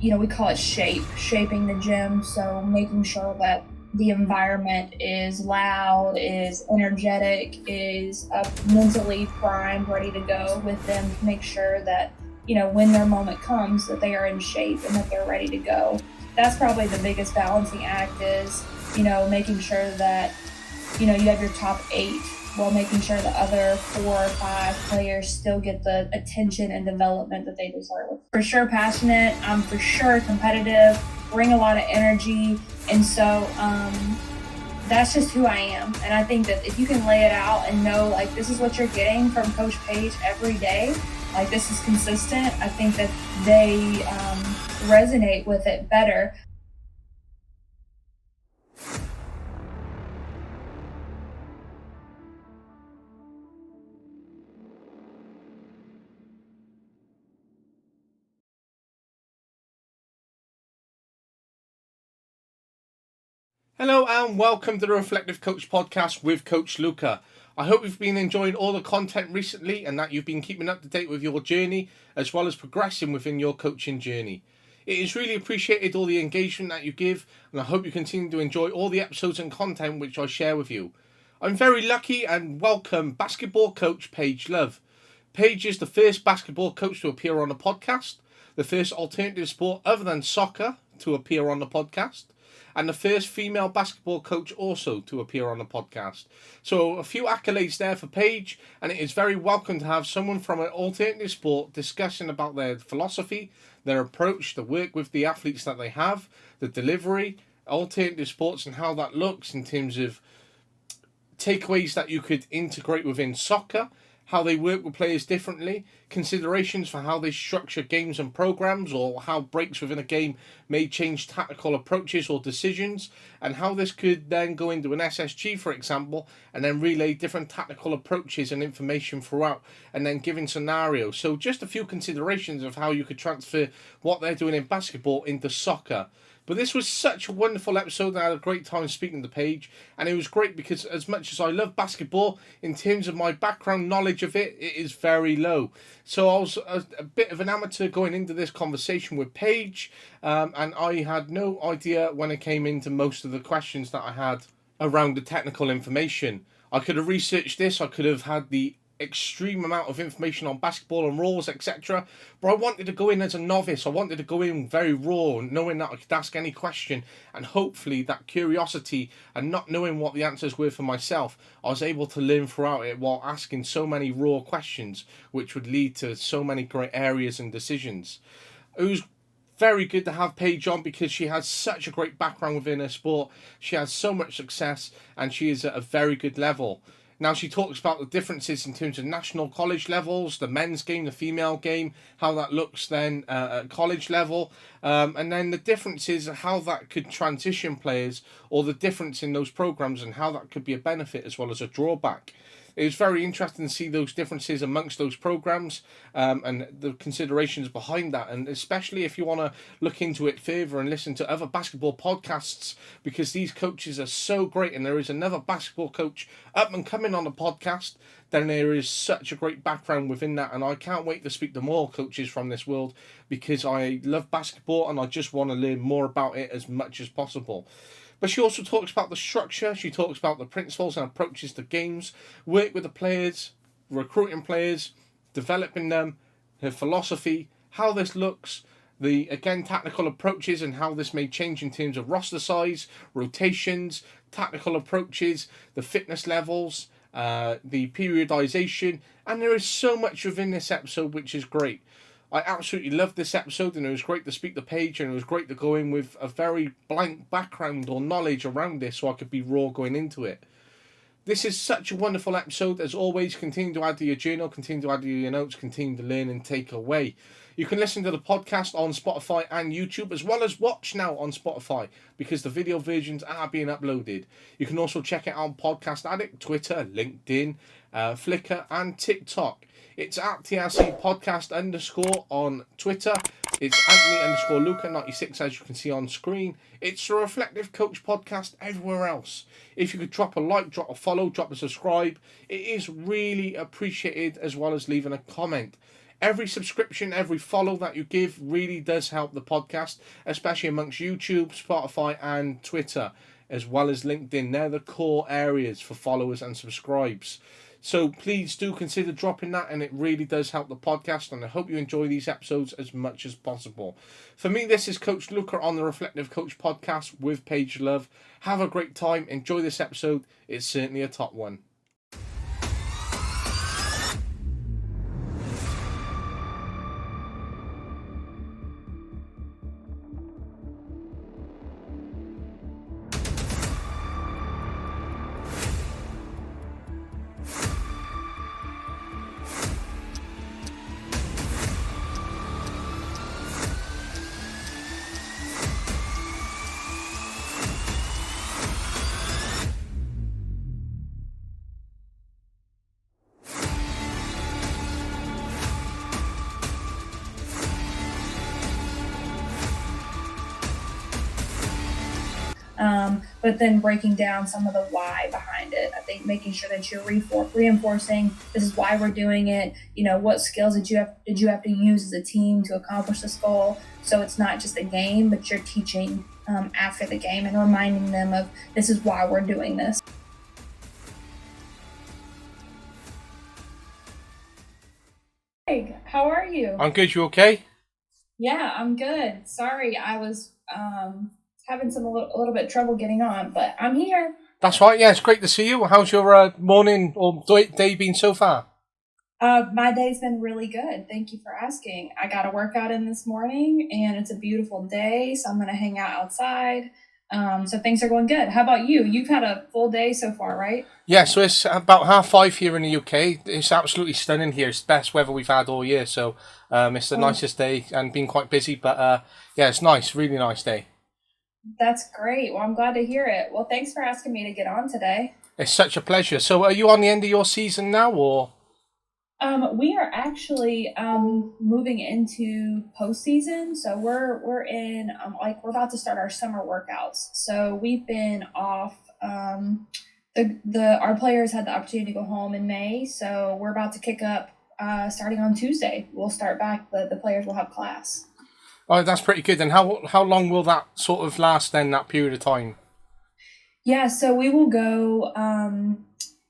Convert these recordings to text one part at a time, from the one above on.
we call it shaping the gym. So making sure that the environment is loud, is energetic, is mentally primed, ready to go with them to make sure that, when their moment comes, that they are in shape and that they're ready to go. That's probably the biggest balancing act is, making sure that, you have your top 8 while making sure the other 4 or 5 players still get the attention and development that they deserve. For sure passionate, I'm for sure competitive, bring a lot of energy, and so that's just who I am. And I think that if you can lay it out and know, like, this is what you're getting from Coach Paige every day, like, this is consistent, I think that they resonate with it better. Hello and welcome to the Reflective Coach podcast with Coach Luca. I hope you've been enjoying all the content recently and that you've been keeping up to date with your journey as well as progressing within your coaching journey. It is really appreciated all the engagement that you give, and I hope you continue to enjoy all the episodes and content which I share with you. I'm very lucky and welcome basketball coach Paige Love. Paige is the first basketball coach to appear on the podcast, the first alternative sport other than soccer to appear on the podcast, and the first female basketball coach also to appear on the podcast. So a few accolades there for Paige, and it is very welcome to have someone from an alternative sport discussing about their philosophy, their approach, the work with the athletes that they have, the delivery, alternative sports and how that looks in terms of takeaways that you could integrate within soccer, how they work with players differently, considerations for how they structure games and programs, or how breaks within a game may change tactical approaches or decisions, and how this could then go into an SSG, for example, and then relay different tactical approaches and information throughout, and then giving scenarios. So just a few considerations of how you could transfer what they're doing in basketball into soccer. But this was such a wonderful episode, and I had a great time speaking to Paige. And it was great because as much as I love basketball, in terms of my background knowledge of it, it is very low. So I was a bit of an amateur going into this conversation with Paige, and I had no idea when it came into most of the questions that I had around the technical information. I could have researched this, I could have had the extreme amount of information on basketball and rules, etc. But I wanted to go in as a novice. I wanted to go in very raw, knowing that I could ask any question, and hopefully that curiosity and not knowing what the answers were for myself, I was able to learn throughout it while asking so many raw questions, which would lead to so many great areas and decisions. It was very good to have Paige on because she has such a great background within her sport. She has so much success and she is at a very good level. Now she talks about the differences in terms of national college levels, the men's game, the female game, how that looks then at college level, and then the differences, how that could transition players, or the difference in those programs and how that could be a benefit as well as a drawback. It was very interesting to see those differences amongst those programs, and the considerations behind that, and especially if you want to look into it further and listen to other basketball podcasts, because these coaches are so great, and there is another basketball coach up and coming on the podcast, then there is such a great background within that, and I can't wait to speak to more coaches from this world because I love basketball and I just want to learn more about it as much as possible. But she also talks about the structure, she talks about the principles and approaches to games, work with the players, recruiting players, developing them, her philosophy, how this looks, the, again, tactical approaches and how this may change in terms of roster size, rotations, tactical approaches, the fitness levels, the periodization, and there is so much within this episode which is great. I absolutely loved this episode, and it was great to speak to Paige, and it was great to go in with a very blank background or knowledge around this so I could be raw going into it. This is such a wonderful episode. As always, continue to add to your journal, continue to add to your notes, continue to learn and take away. You can listen to the podcast on Spotify and YouTube, as well as watch now on Spotify, because the video versions are being uploaded. You can also check it out on Podcast Addict, Twitter, LinkedIn, Flickr, and TikTok. It's at TRC Podcast _ on Twitter. It's Anthony _ Luca 96, as you can see on screen. It's a Reflective Coach podcast everywhere else. If you could drop a like, drop a follow, drop a subscribe, it is really appreciated, as well as leaving a comment. Every subscription, every follow that you give really does help the podcast, especially amongst YouTube, Spotify, and Twitter, as well as LinkedIn. They're the core areas for followers and subscribes. So please do consider dropping that, and it really does help the podcast, and I hope you enjoy these episodes as much as possible. For me, this is Coach Luca on the Reflective Coach podcast with Paige Love. Have a great time. Enjoy this episode. It's certainly a top one. But then breaking down some of the why behind it. I think making sure that you're reinforcing this is why we're doing it. What skills did you have to use as a team to accomplish this goal? So it's not just a game, but you're teaching after the game and reminding them of this is why we're doing this. Hey, how are you? I'm good. You okay? Yeah, I'm good. Sorry, I was having a little bit of trouble getting on, but I'm here. That's right. Yeah, it's great to see you. How's your morning or day been so far? My day's been really good. Thank you for asking. I got a workout in this morning, and it's a beautiful day, so I'm going to hang out outside. So things are going good. How about you? You've had a full day so far, right? Yeah, so it's about 5:30 here in the UK. It's absolutely stunning here. It's the best weather we've had all year, so it's the nicest day and been quite busy, but yeah, it's nice. Really nice day. That's great. Well, I'm glad to hear it. Well, thanks for asking me to get on today. It's such a pleasure. So are you on the end of your season now, or? We are actually moving into postseason. So we're in we're about to start our summer workouts. So we've been off. Our players had the opportunity to go home in May. So we're about to kick up starting on Tuesday. We'll start back. The players will have class. Oh, that's pretty good. And how long will that sort of last then, that period of time? Yeah, so we will go,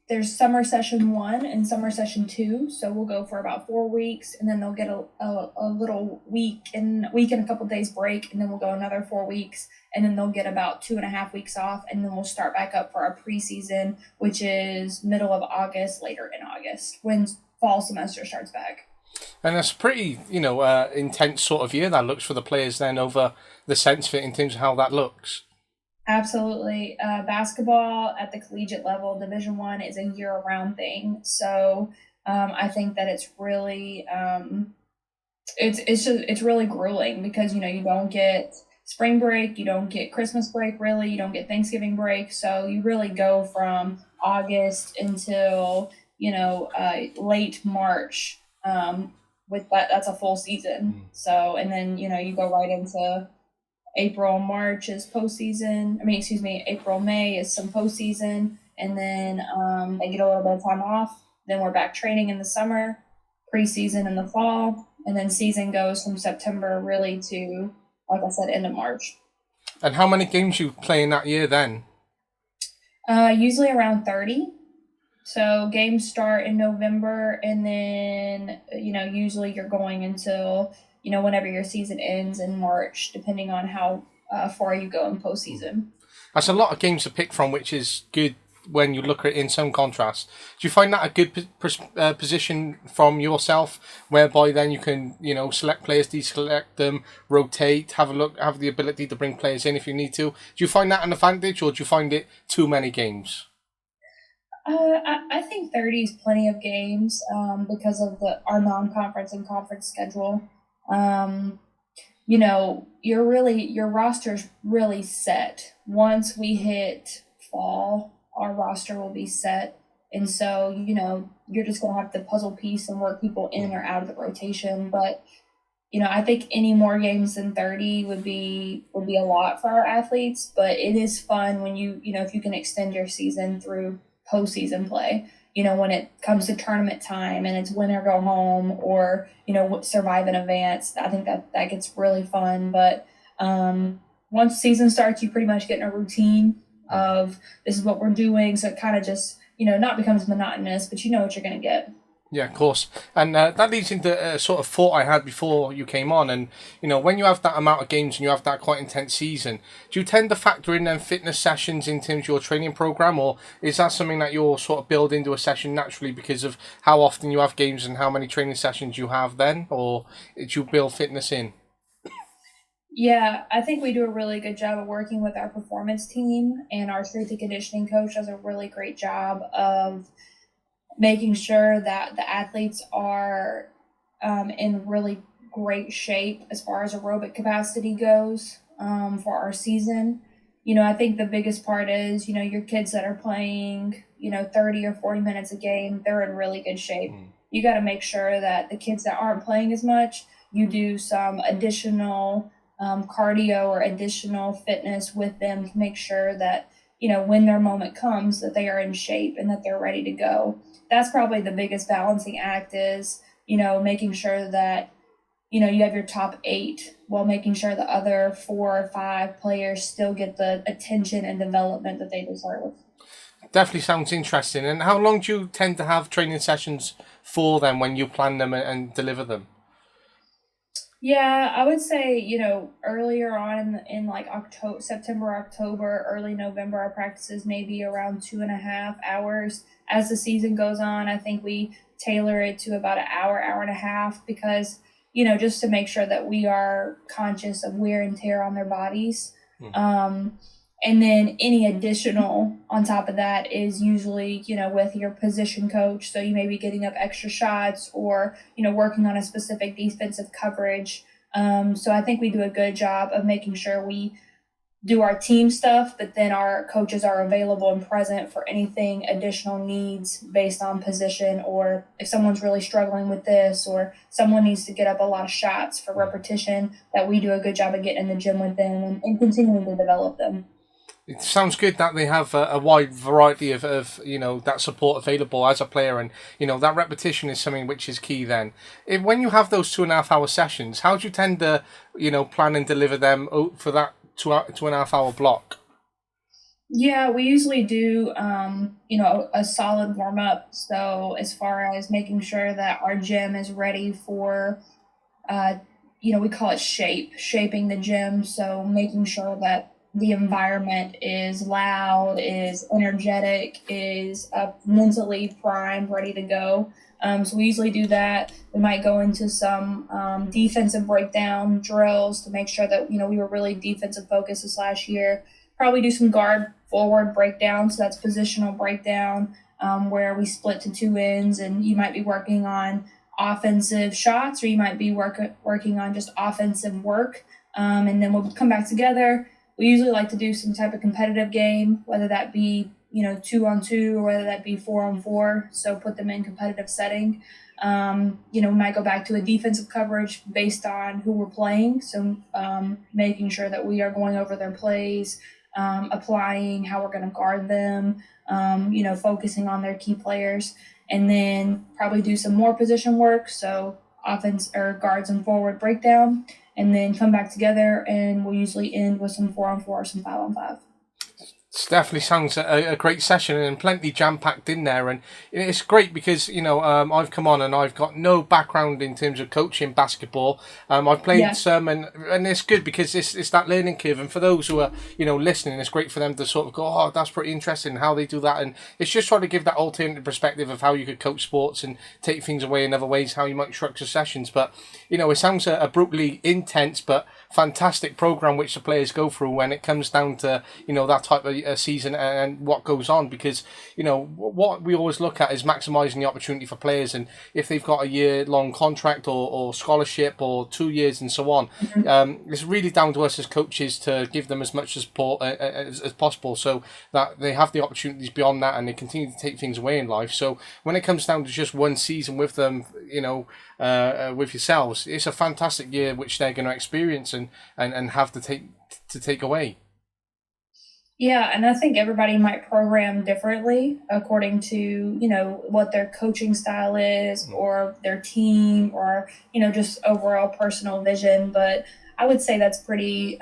there's summer session 1 and summer session 2. So we'll go for about 4 weeks, and then they'll get a little week and a couple days break, and then we'll go another 4 weeks, and then they'll get about 2.5 weeks off, and then we'll start back up for our preseason, which is middle of August, later in August, when fall semester starts back. And it's pretty, intense sort of year that looks for the players then over the sense of it in terms of how that looks. Absolutely. Basketball at the collegiate level, Division I, is a year-round thing. So I think that it's really it's really grueling because you don't get spring break, you don't get Christmas break, really, you don't get Thanksgiving break. So you really go from August until late March. With that's a full season. So and then you go right into April, March is postseason. April, May is some postseason, and then they get a little bit of time off. Then we're back training in the summer, preseason in the fall, and then season goes from September really to, like I said, end of March. And how many games you play in that year then? Usually around 30. So games start in November, and then, usually you're going until, whenever your season ends in March, depending on how far you go in postseason. That's a lot of games to pick from, which is good when you look at it in some contrast. Do you find that a good position from yourself, whereby then you can, select players, deselect them, rotate, have the ability to bring players in if you need to? Do you find that an advantage, or do you find it too many games? I think 30 is plenty of games because of our non-conference and conference schedule. Your roster's really set. Once we hit fall, our roster will be set. And so, you're just going to have to puzzle piece and work people in or out of the rotation. But, I think any more games than 30 would be a lot for our athletes. But it is fun when if you can extend your season through postseason play. when it comes to tournament time and it's win or go home, or survive in advance. I think that gets really fun. But once season starts, you pretty much get in a routine of this is what we're doing, so it kind of just not becomes monotonous, but you know what you're going to get. Yeah, of course. And that leads into a sort of thought I had before you came on. And, when you have that amount of games and you have that quite intense season, do you tend to factor in then fitness sessions in terms of your training program? Or is that something that you'll sort of build into a session naturally because of how often you have games and how many training sessions you have then? Or do you build fitness in? Yeah, I think we do a really good job of working with our performance team, and our strength and conditioning coach does a really great job of making sure that the athletes are in really great shape as far as aerobic capacity goes for our season. I think the biggest part is, your kids that are playing, 30 or 40 minutes a game, they're in really good shape. You got to make sure that the kids that aren't playing as much, you do some additional cardio or additional fitness with them to make sure that, when their moment comes, that they are in shape and that they're ready to go. That's probably the biggest balancing act is, making sure that, you have your top 8 while making sure the other 4 or 5 players still get the attention and development that they deserve. Definitely sounds interesting. And how long do you tend to have training sessions for them when you plan them and deliver them? Yeah, I would say, earlier on in like October, September, October, early November, our practices maybe around 2.5 hours. As the season goes on, I think we tailor it to about an hour, hour and a half, because, just to make sure that we are conscious of wear and tear on their bodies. Um, and then any additional on top of that is usually, with your position coach. So you may be getting up extra shots or, working on a specific defensive coverage. So I think we do a good job of making sure we do our team stuff, but then our coaches are available and present for anything additional needs based on position, or if someone's really struggling with this, or someone needs to get up a lot of shots for repetition, that we do a good job of getting in the gym with them and continuing to develop them. It sounds good that they have a wide variety of that support available as a player, and that repetition is something which is key. Then, when you have those 2.5 hour sessions, how do you tend to plan and deliver them for that 2.5 hour block? Yeah, we usually do, a solid warm up. So as far as making sure that our gym is ready for, we call it shaping the gym. So making sure that the environment is loud, is energetic, is mentally primed, ready to go. So we usually do that. We might go into some defensive breakdown drills to make sure that, we were really defensive focused this last year. Probably do some guard forward breakdown. So that's positional breakdown, where we split to 2 ends, and you might be working on offensive shots, or you might be working on just offensive work. And then we'll come back together. We usually like to do some type of competitive game, whether that be, 2-on-2 or whether that be 4-on-4. So put them in competitive setting. We might go back to a defensive coverage based on who we're playing. So making sure that we are going over their plays, applying how we're going to guard them, focusing on their key players, and then probably do some more position work. So offense or guards and forward breakdown, and then come back together, and we'll usually end with some 4-on-4 or some 5-on-5. It definitely sounds a great session and plenty jam packed in there, and it's great because I've come on and I've got no background in terms of coaching basketball. I've played some, and it's good because it's that learning curve, and for those who are listening, it's great for them to sort of go, oh, that's pretty interesting how they do that, and it's just trying to give that alternative perspective of how you could coach sports and take things away in other ways, how you might structure sessions. But it sounds a brutally intense but fantastic program which the players go through when it comes down to that type of season and what goes on, because what we always look at is maximizing the opportunity for players, and if they've got a year-long contract or scholarship or 2 years and so on, it's really down to us as coaches to give them as much support as possible so that they have the opportunities beyond that and they continue to take things away in life. So when it comes down to just one season with them, with yourselves, it's a fantastic year which they're going to experience and have to take away. Yeah, and I think everybody might program differently according to, what their coaching style is Mm. or their team or, just overall personal vision. But I would say that's pretty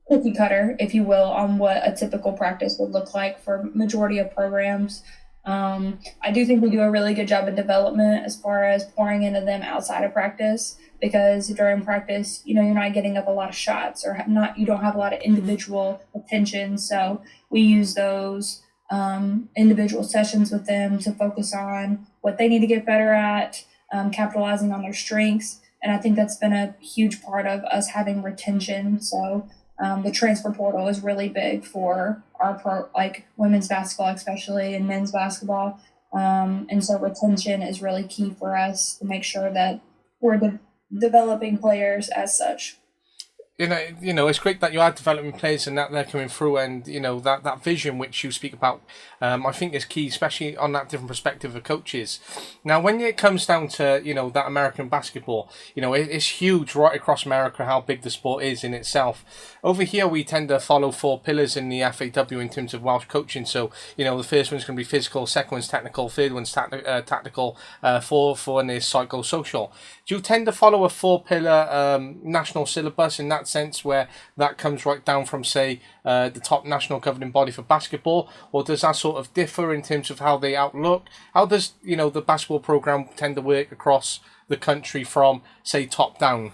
cookie cutter, if you will, on what a typical practice would look like for majority of programs. I do think we do a really good job of development as far as pouring into them outside of practice because during practice, you're not getting up a lot of shots or not, you don't have a lot of individual attention. So we use those individual sessions with them to focus on what they need to get better at, capitalizing on their strengths. And I think that's been a huge part of us having retention. So the transfer portal is really big for our like women's basketball, especially and men's basketball. And so retention is really key for us to make sure that we're developing players as such. It's great that you are developing players and that they're coming through, and that vision which you speak about, I think is key, especially on that different perspective of coaches. Now, when it comes down to that American basketball, it's huge right across America how big the sport is in itself. Over here, we tend to follow four pillars in the FAW in terms of Welsh coaching. So the first one's going to be physical, second one's technical, third one's tactical, fourth one is psychosocial. Do you tend to follow a four-pillar national syllabus in that sense, where that comes right down from, say, the top national governing body for basketball, or does that sort of differ in terms of how they outlook? How does the basketball program tend to work across the country from, say, top down?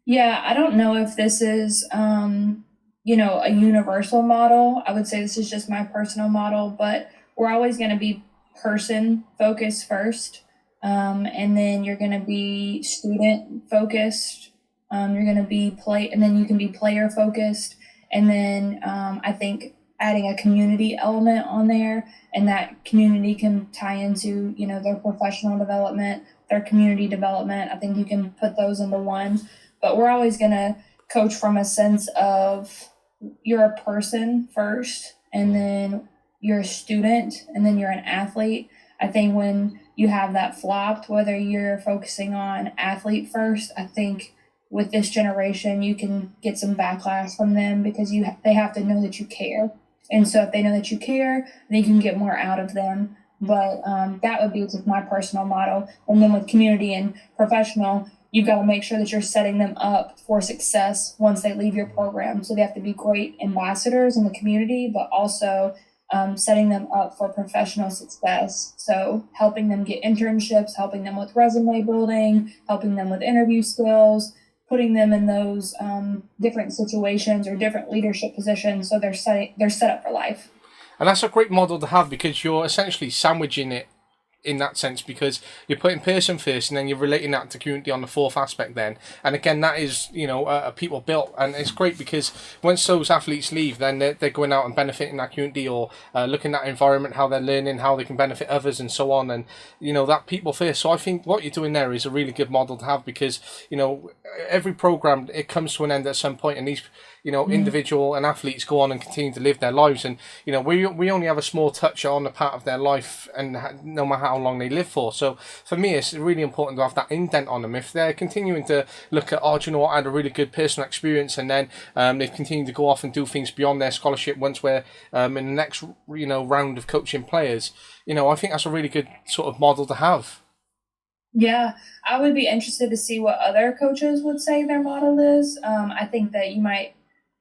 Yeah, I don't know if this is, a universal model. I would say this is just my personal model, but we're always going to be person focused first. And then you're going to be student focused. You're going to be and then you can be player focused. And then I think adding a community element on there, and that community can tie into, their professional development, their community development. I think you can put those into one, but we're always going to coach from a sense of you're a person first, and then you're a student, and then you're an athlete. I think when you have that flopped, whether you're focusing on athlete first, I think with this generation you can get some backlash from them because they have to know that you care, and so if they know that you care, then you can get more out of them. But that would be just my personal model. And then with community and professional, you've got to make sure that you're setting them up for success once they leave your program. So they have to be great ambassadors in the community, but also setting them up for professional success. So helping them get internships, helping them with resume building, helping them with interview skills, putting them in those different situations or different leadership positions. So they're set up for life. And that's a great model to have, because you're essentially sandwiching it in that sense, because you're putting person first and then you're relating that to community on the fourth aspect then. And again, that is a people built, and it's great because once those athletes leave, then they're going out and benefiting that community, or looking at that environment, how they're learning, how they can benefit others and so on, and that people first. So I think what you're doing there is a really good model to have, because every program, it comes to an end at some point, and these individual and athletes go on and continue to live their lives, and we only have a small touch on the part of their life, and no matter how long they live for. So for me, it's really important to have that indent on them. If they're continuing to look at, oh, do you know what, I had a really good personal experience, and then they've continued to go off and do things beyond their scholarship once we're in the next round of coaching players, I think that's a really good sort of model to have. Yeah, I would be interested to see what other coaches would say their model is. I think that you might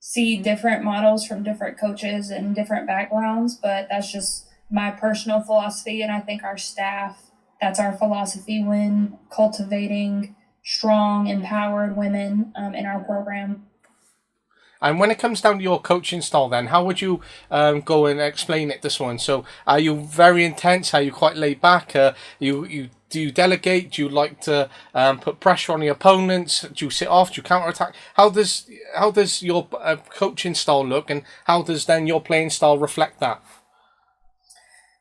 see different models from different coaches and different backgrounds, but that's just my personal philosophy. And I think our staff, that's our philosophy when cultivating strong, empowered women in our program. And when it comes down to your coaching style, then how would you go and explain it to someone? So, are you very intense? Are you quite laid back? You do you delegate? Do you like to put pressure on the opponents? Do you sit off? Do you counter attack? How does your coaching style look, and how does then your playing style reflect that?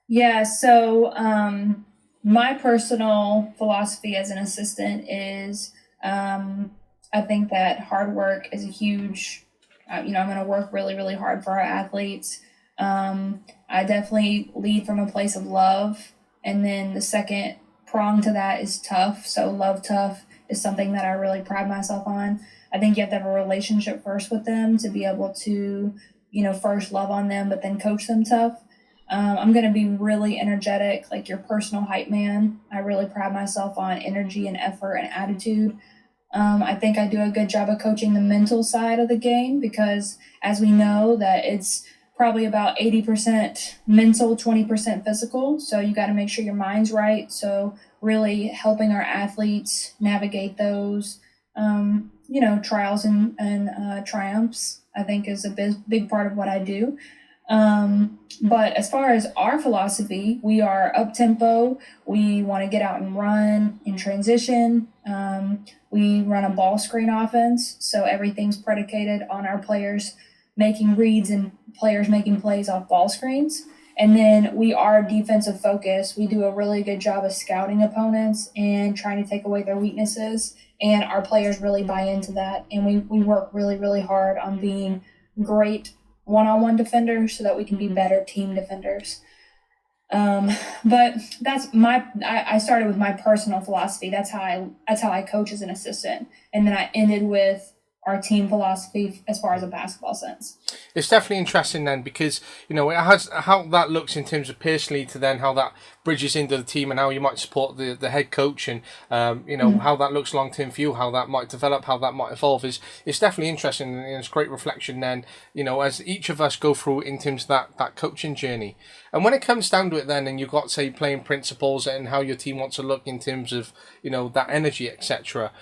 Yeah, so my personal philosophy as an assistant is I think that hard work is a huge, I'm going to work really, really hard for our athletes. I definitely lead from a place of love. And then the second prong to that is tough. So, love tough is something that I really pride myself on. I think you have to have a relationship first with them to be able to first love on them, but then coach them tough. I'm going to be really energetic, like your personal hype man. I really pride myself on energy and effort and attitude. I think I do a good job of coaching the mental side of the game because, as we know, that it's probably about 80% mental, 20% physical. So you got to make sure your mind's right. So really helping our athletes navigate those, trials and triumphs, I think is a big part of what I do. But as far as our philosophy, we are up tempo. We want to get out and run in transition. We run a ball screen offense, so everything's predicated on our players making reads and players making plays off ball screens. And then we are defensive focused. We do a really good job of scouting opponents and trying to take away their weaknesses. And our players really buy into that. And we work really, really hard on being great one-on-one defenders so that we can be better team defenders. But that's I started with my personal philosophy. That's how I coach as an assistant. And then I ended with our team philosophy as far as a basketball sense. It's definitely interesting then because, it has how that looks in terms of personally to then how that bridges into the team and how you might support the head coach and, how that looks long term for you, how that might develop, how that might evolve it's definitely interesting and it's great reflection then, as each of us go through in terms of that coaching journey. And when it comes down to it then and you've got, say, playing principles and how your team wants to look in terms of, that energy, etc.,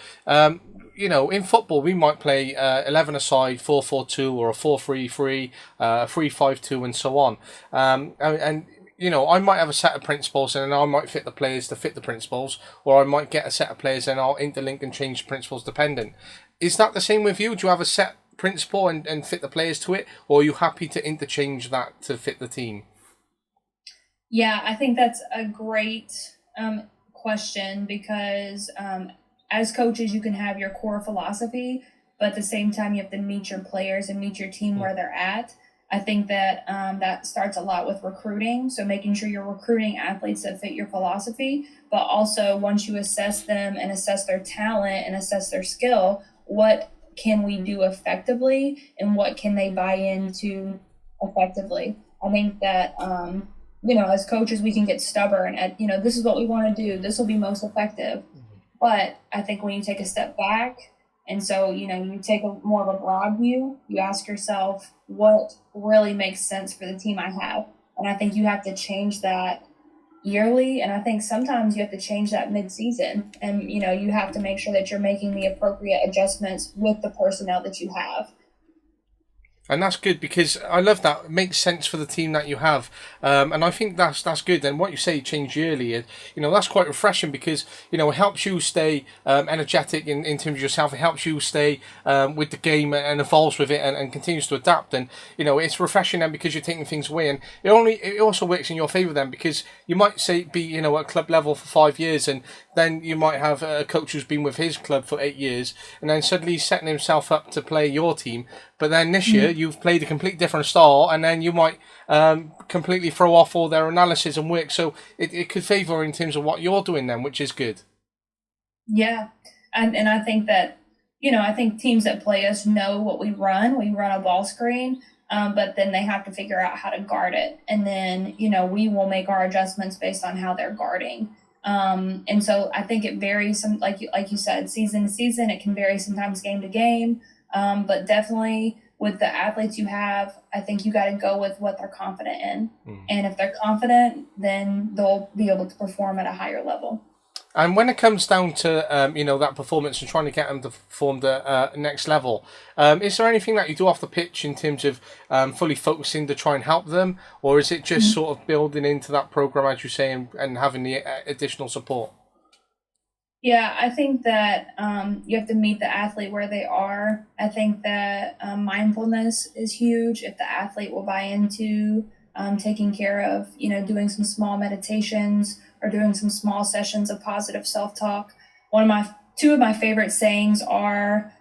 in football, we might play 11 aside, 4-4-2 or a 4-3-3, 3-5-2 and so on. I might have a set of principles and then I might fit the players to fit the principles, or I might get a set of players and I'll interlink and change principles dependent. Is that the same with you? Do you have a set principle and fit the players to it, or are you happy to interchange that to fit the team? Yeah, I think that's a great question because as coaches, you can have your core philosophy, but at the same time, you have to meet your players and meet your team where they're at. I think that that starts a lot with recruiting. So making sure you're recruiting athletes that fit your philosophy, but also once you assess them and assess their talent and assess their skill, what can we do effectively and what can they buy into effectively? I think that, as coaches, we can get stubborn at, this is what we want to do. This will be most effective. But I think when you take a step back, and so, you take more of a broad view, you ask yourself, what really makes sense for the team I have? And I think you have to change that yearly. And I think sometimes you have to change that mid-season. And, you have to make sure that you're making the appropriate adjustments with the personnel that you have. And that's good because I love that. It makes sense for the team that you have. And I think that's good. And what you say, change yearly, that's quite refreshing because, it helps you stay energetic in terms of yourself. It helps you stay with the game and evolves with it and continues to adapt. And, it's refreshing then because you're taking things away. And it also works in your favour then because you might say be, at club level for 5 years and then you might have a coach who's been with his club for 8 years and then suddenly he's setting himself up to play your team. But then this year you've played a completely different style and then you might completely throw off all their analysis and work. So it could favour in terms of what you're doing then, which is good. Yeah. And I think that, I think teams that play us know what we run. We run a ball screen, but then they have to figure out how to guard it. And then, we will make our adjustments based on how they're guarding. And so I think it varies, like you said, season to season. It can vary sometimes game to game. But definitely with the athletes you have, I think you got to go with what they're confident in. And if they're confident, then they'll be able to perform at a higher level. And when it comes down to, that performance and trying to get them to perform the next level, is there anything that you do off the pitch in terms of fully focusing to try and help them? Or is it just sort of building into that program, as you say, and having the additional support? Yeah, I think that you have to meet the athlete where they are. I think that mindfulness is huge. If the athlete will buy into taking care of, doing some small meditations or doing some small sessions of positive self-talk. Two of my favorite sayings are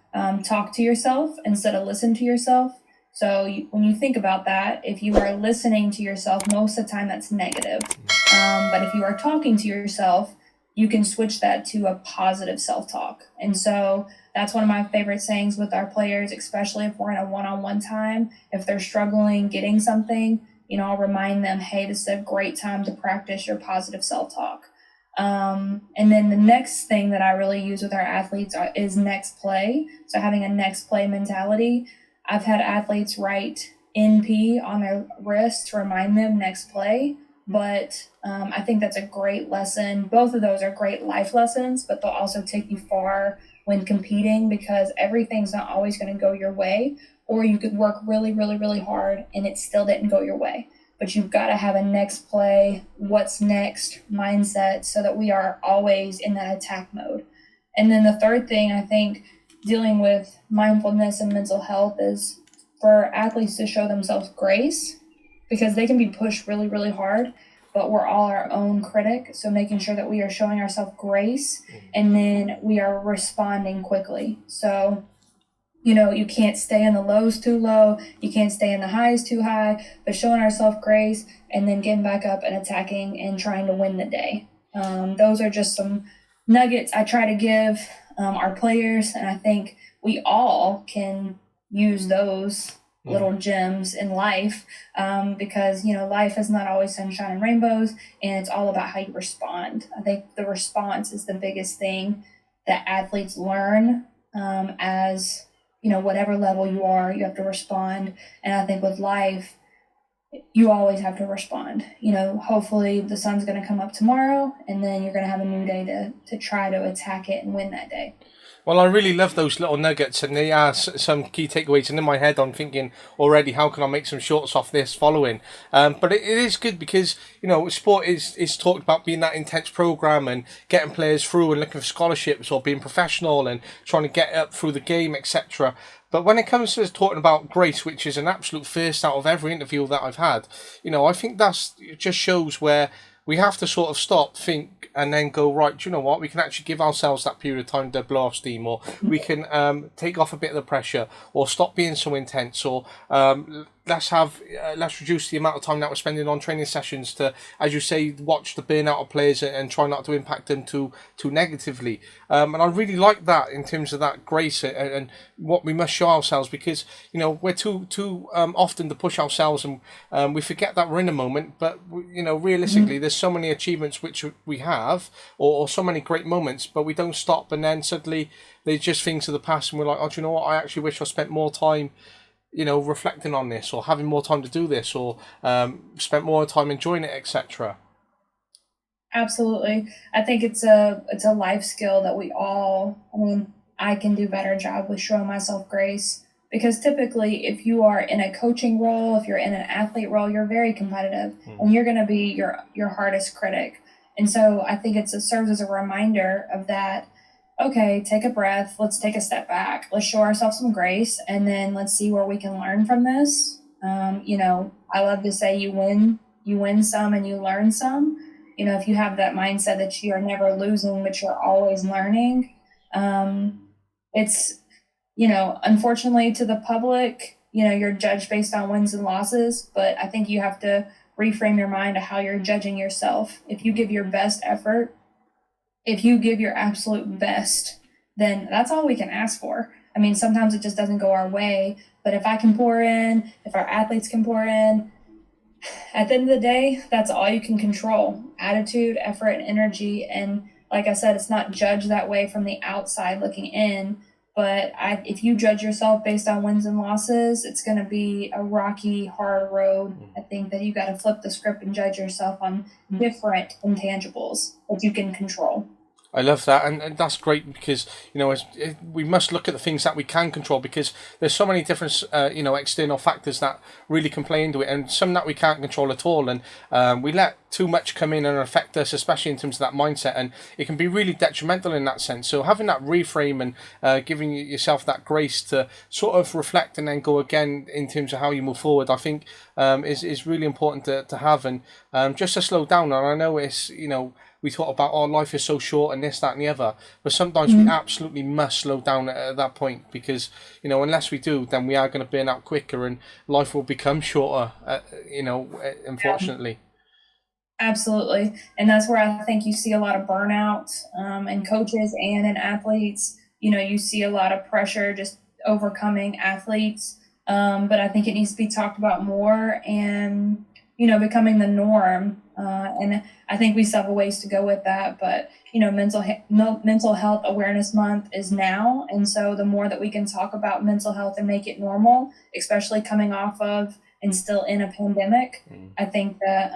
talk to yourself instead of listen to yourself. So when you think about that, if you are listening to yourself, most of the time that's negative. But if you are talking to yourself, you can switch that to a positive self-talk. And so that's one of my favorite sayings with our players, especially if we're in a one-on-one time. If they're struggling getting something, I'll remind them, hey, this is a great time to practice your positive self-talk. And then the next thing that I really use with our athletes is next play. So having a next play mentality. I've had athletes write NP on their wrist to remind them next play. But I think that's a great lesson. Both of those are great life lessons, but they'll also take you far when competing, because everything's not always going to go your way, or you could work really, really, really hard and it still didn't go your way. But you've got to have a next play, what's next mindset, so that we are always in that attack mode. And then the third thing, I think, dealing with mindfulness and mental health is for athletes to show themselves grace, because they can be pushed really, really hard, but we're all our own critic. So making sure that we are showing ourselves grace, and then we are responding quickly. So, you can't stay in the lows too low, you can't stay in the highs too high, but showing ourselves grace and then getting back up and attacking and trying to win the day. Those are just some nuggets I try to give our players, and I think we all can use those little gems in life, because life is not always sunshine and rainbows, and it's all about how you respond. I think the response is the biggest thing that athletes learn, as whatever level you are, you have to respond. And I think with life, you always have to respond. Hopefully the sun's going to come up tomorrow, and then you're going to have a new day to try to attack it and win that day. Well, I really love those little nuggets, and they are some key takeaways. And in my head, I'm thinking already, how can I make some shorts off this following? But it is good because, sport is talked about being that intense program and getting players through and looking for scholarships or being professional and trying to get up through the game, etc. But when it comes to talking about grace, which is an absolute first out of every interview that I've had, I think it just shows where we have to sort of stop, think, and then go, right, do you know what? We can actually give ourselves that period of time to blow off steam, or we can take off a bit of the pressure, or stop being so intense, or let's reduce the amount of time that we're spending on training sessions to, as you say, watch the burnout of players and try not to impact them too negatively. And I really like that in terms of that grace and what we must show ourselves, because we're too often to push ourselves, and we forget that we're in a moment. But realistically, there's so many achievements which we have, or so many great moments, but we don't stop, and then suddenly there's just things of the past, and we're like, oh, do you know what? I actually wish I spent more time reflecting on this, or having more time to do this, or spent more time enjoying it, etc. Absolutely. I think it's a life skill that we all, I can do a better job with showing myself grace, because typically if you are in a coaching role, if you're in an athlete role, you're very competitive, and you're going to be your hardest critic. And so I think it serves as a reminder of that. Okay, take a breath. Let's take a step back. Let's show ourselves some grace, and then let's see where we can learn from this. I love to say you win some and you learn some. If you have that mindset that you are never losing, but you're always learning, it's, unfortunately to the public, you're judged based on wins and losses, but I think you have to reframe your mind to how you're judging yourself. If you give your best effort, if you give your absolute best, then that's all we can ask for. Sometimes it just doesn't go our way, but if I can pour in, if our athletes can pour in, at the end of the day, that's all you can control. Attitude, effort, and energy. And like I said, it's not judged that way from the outside looking in, but if you judge yourself based on wins and losses, it's going to be a rocky, hard road. I think that you got to flip the script and judge yourself on different intangibles that you can control. I love that, and that's great, because we must look at the things that we can control, because there's so many different external factors that really can play into it, and some that we can't control at all, and we let too much come in and affect us, especially in terms of that mindset, and it can be really detrimental in that sense. So having that reframe and giving yourself that grace to sort of reflect and then go again in terms of how you move forward, I think is really important to have, and just to slow down. And I know it's we talk about, oh, life is so short and this, that, and the other. But sometimes we absolutely must slow down at that point, because, unless we do, then we are going to burn out quicker and life will become shorter, unfortunately. Absolutely. And that's where I think you see a lot of burnout in coaches and in athletes. You see a lot of pressure just overcoming athletes. But I think it needs to be talked about more and, becoming the norm. And I think we still have a ways to go with that. But, mental health awareness month is now. And so the more that we can talk about mental health and make it normal, especially coming off of and still in a pandemic, I think that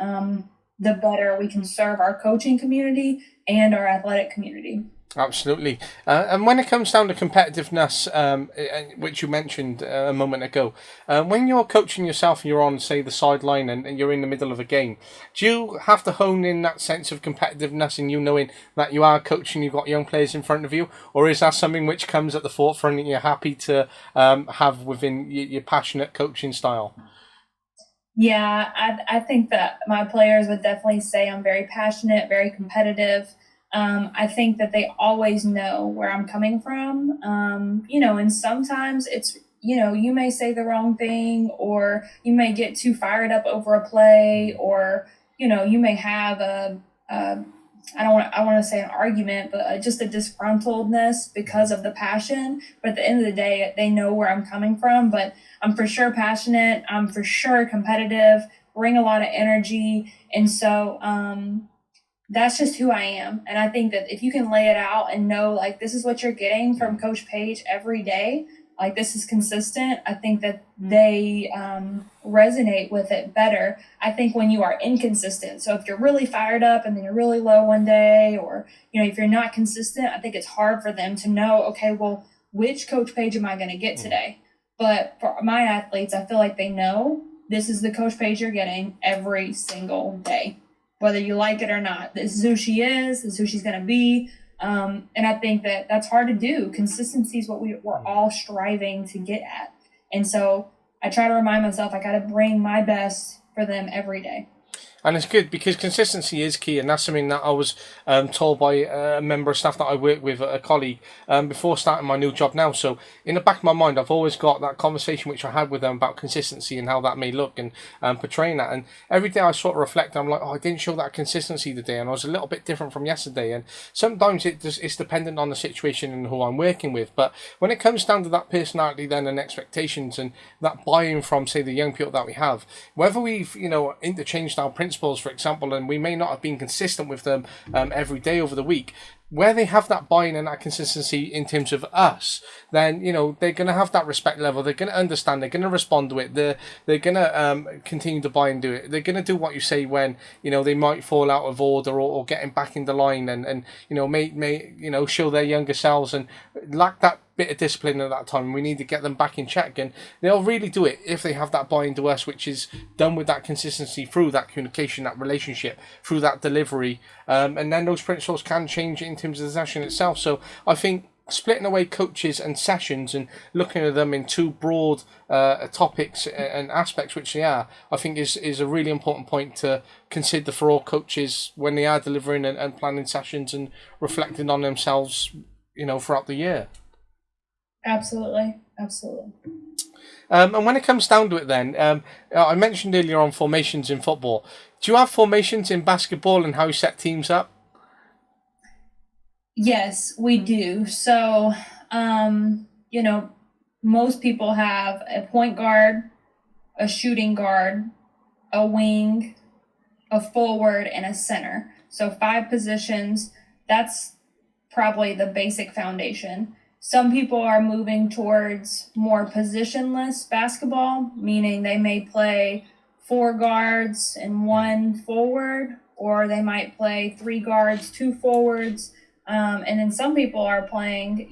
the better we can serve our coaching community and our athletic community. Absolutely. And when it comes down to competitiveness, which you mentioned a moment ago, when you're coaching yourself and you're on, say, the sideline and you're in the middle of a game, do you have to hone in that sense of competitiveness and you knowing that you are coaching, you've got young players in front of you? Or is that something which comes at the forefront and you're happy to have within your passionate coaching style? Yeah, I think that my players would definitely say I'm very passionate, very competitive. I think that they always know where I'm coming from. And sometimes it's, you may say the wrong thing or you may get too fired up over a play or, you may have a I want to say an argument, but just a disgruntledness because of the passion. But at the end of the day, they know where I'm coming from. But I'm for sure passionate. I'm for sure competitive. Bring a lot of energy, and so that's just who I am. And I think that if you can lay it out and know, like, this is what you're getting from Coach Paige every day, like, this is consistent, I think that they resonate with it better. I think when you are inconsistent, so if you're really fired up and then you're really low one day, or, if you're not consistent, I think it's hard for them to know, okay, well, which Coach Paige am I going to get today? But for my athletes, I feel like they know this is the Coach Paige you're getting every single day, whether you like it or not. This is who she is. This is who she's going to be. And I think that that's hard to do. Consistency is what we're all striving to get at. And so I try to remind myself I got to bring my best for them every day. And it's good because consistency is key, and that's something that I was told by a member of staff that I work with, a colleague, before starting my new job now. So in the back of my mind, I've always got that conversation which I had with them about consistency and how that may look and portraying that. And every day I sort of reflect, I'm like, oh, I didn't show that consistency today, and I was a little bit different from yesterday. And sometimes it's dependent on the situation and who I'm working with. But when it comes down to that personality then and expectations and that buy-in from, say, the young people that we have, whether we've, interchanged our principles, for example, and we may not have been consistent with them every day over the week, where they have that buy-in and that consistency in terms of us, then they're going to have that respect level. They're going to understand. They're going to respond to it. They're going to continue to buy and do it. They're going to do what you say when they might fall out of order or getting back in the line and may show their younger selves and lack that bit of discipline at that time. We need to get them back in check, and they'll really do it if they have that buy into us, which is done with that consistency through that communication, that relationship, through that delivery, and then those principles can change in terms of the session itself. So I think splitting away coaches and sessions and looking at them in two broad topics and aspects, which they are, I think is a really important point to consider for all coaches when they are delivering and planning sessions and reflecting on themselves, throughout the year. Absolutely. And when it comes down to it then, I mentioned earlier on formations in football. Do you have formations in basketball and how you set teams up? Yes, we do. So, most people have a point guard, a shooting guard, a wing, a forward, and a center. So 5 positions. That's probably the basic foundation. Some people are moving towards more positionless basketball, meaning they may play 4 guards and 1 forward, or they might play 3 guards, 2 forwards. And then some people are playing,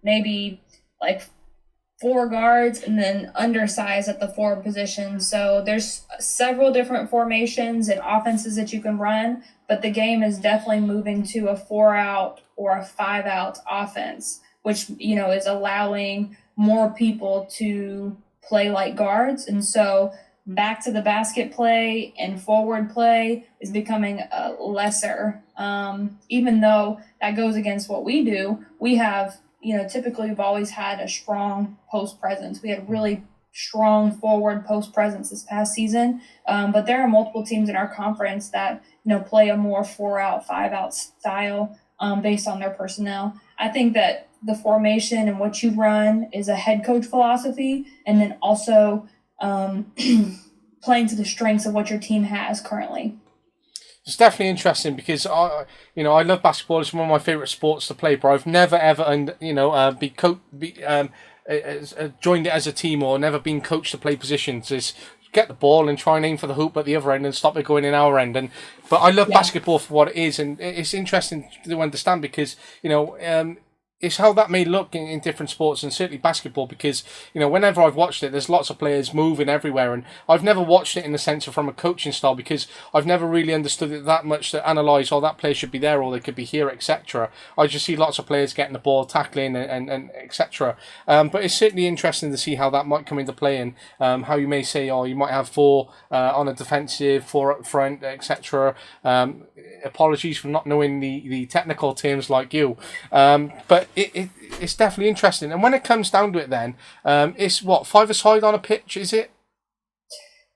maybe like 4 guards and then undersized at the forward position. So there's several different formations and offenses that you can run, but the game is definitely moving to a 4-out or a 5-out offense, which, is allowing more people to play like guards. And so back to the basket play and forward play is becoming lesser. Even though that goes against what we do, we have, typically we've always had a strong post presence. We had really strong forward post presence this past season. But there are multiple teams in our conference that play a more 4 out, 5 out style based on their personnel. I think that the formation and what you run is a head coach philosophy, and then also playing to the strengths of what your team has currently. It's definitely interesting because I love basketball. It's one of my favorite sports to play, but I've never ever joined it as a team or never been coached to play positions. Is get the ball and try and aim for the hoop at the other end and stop it going in our end. But I love basketball for what it is, and it's interesting to understand because it's how that may look in different sports, and certainly basketball, because whenever I've watched it, there's lots of players moving everywhere, and I've never watched it in the sense of from a coaching style because I've never really understood it that much to analyse, that player should be there or they could be here, etc. I just see lots of players getting the ball, tackling, and etc. But it's certainly interesting to see how that might come into play, and how you may say, you might have 4 on a defensive, 4 up front, etc. Apologies for not knowing the technical terms like you, but it's definitely interesting. And when it comes down to it, then it's 5-a-side on a pitch, is it?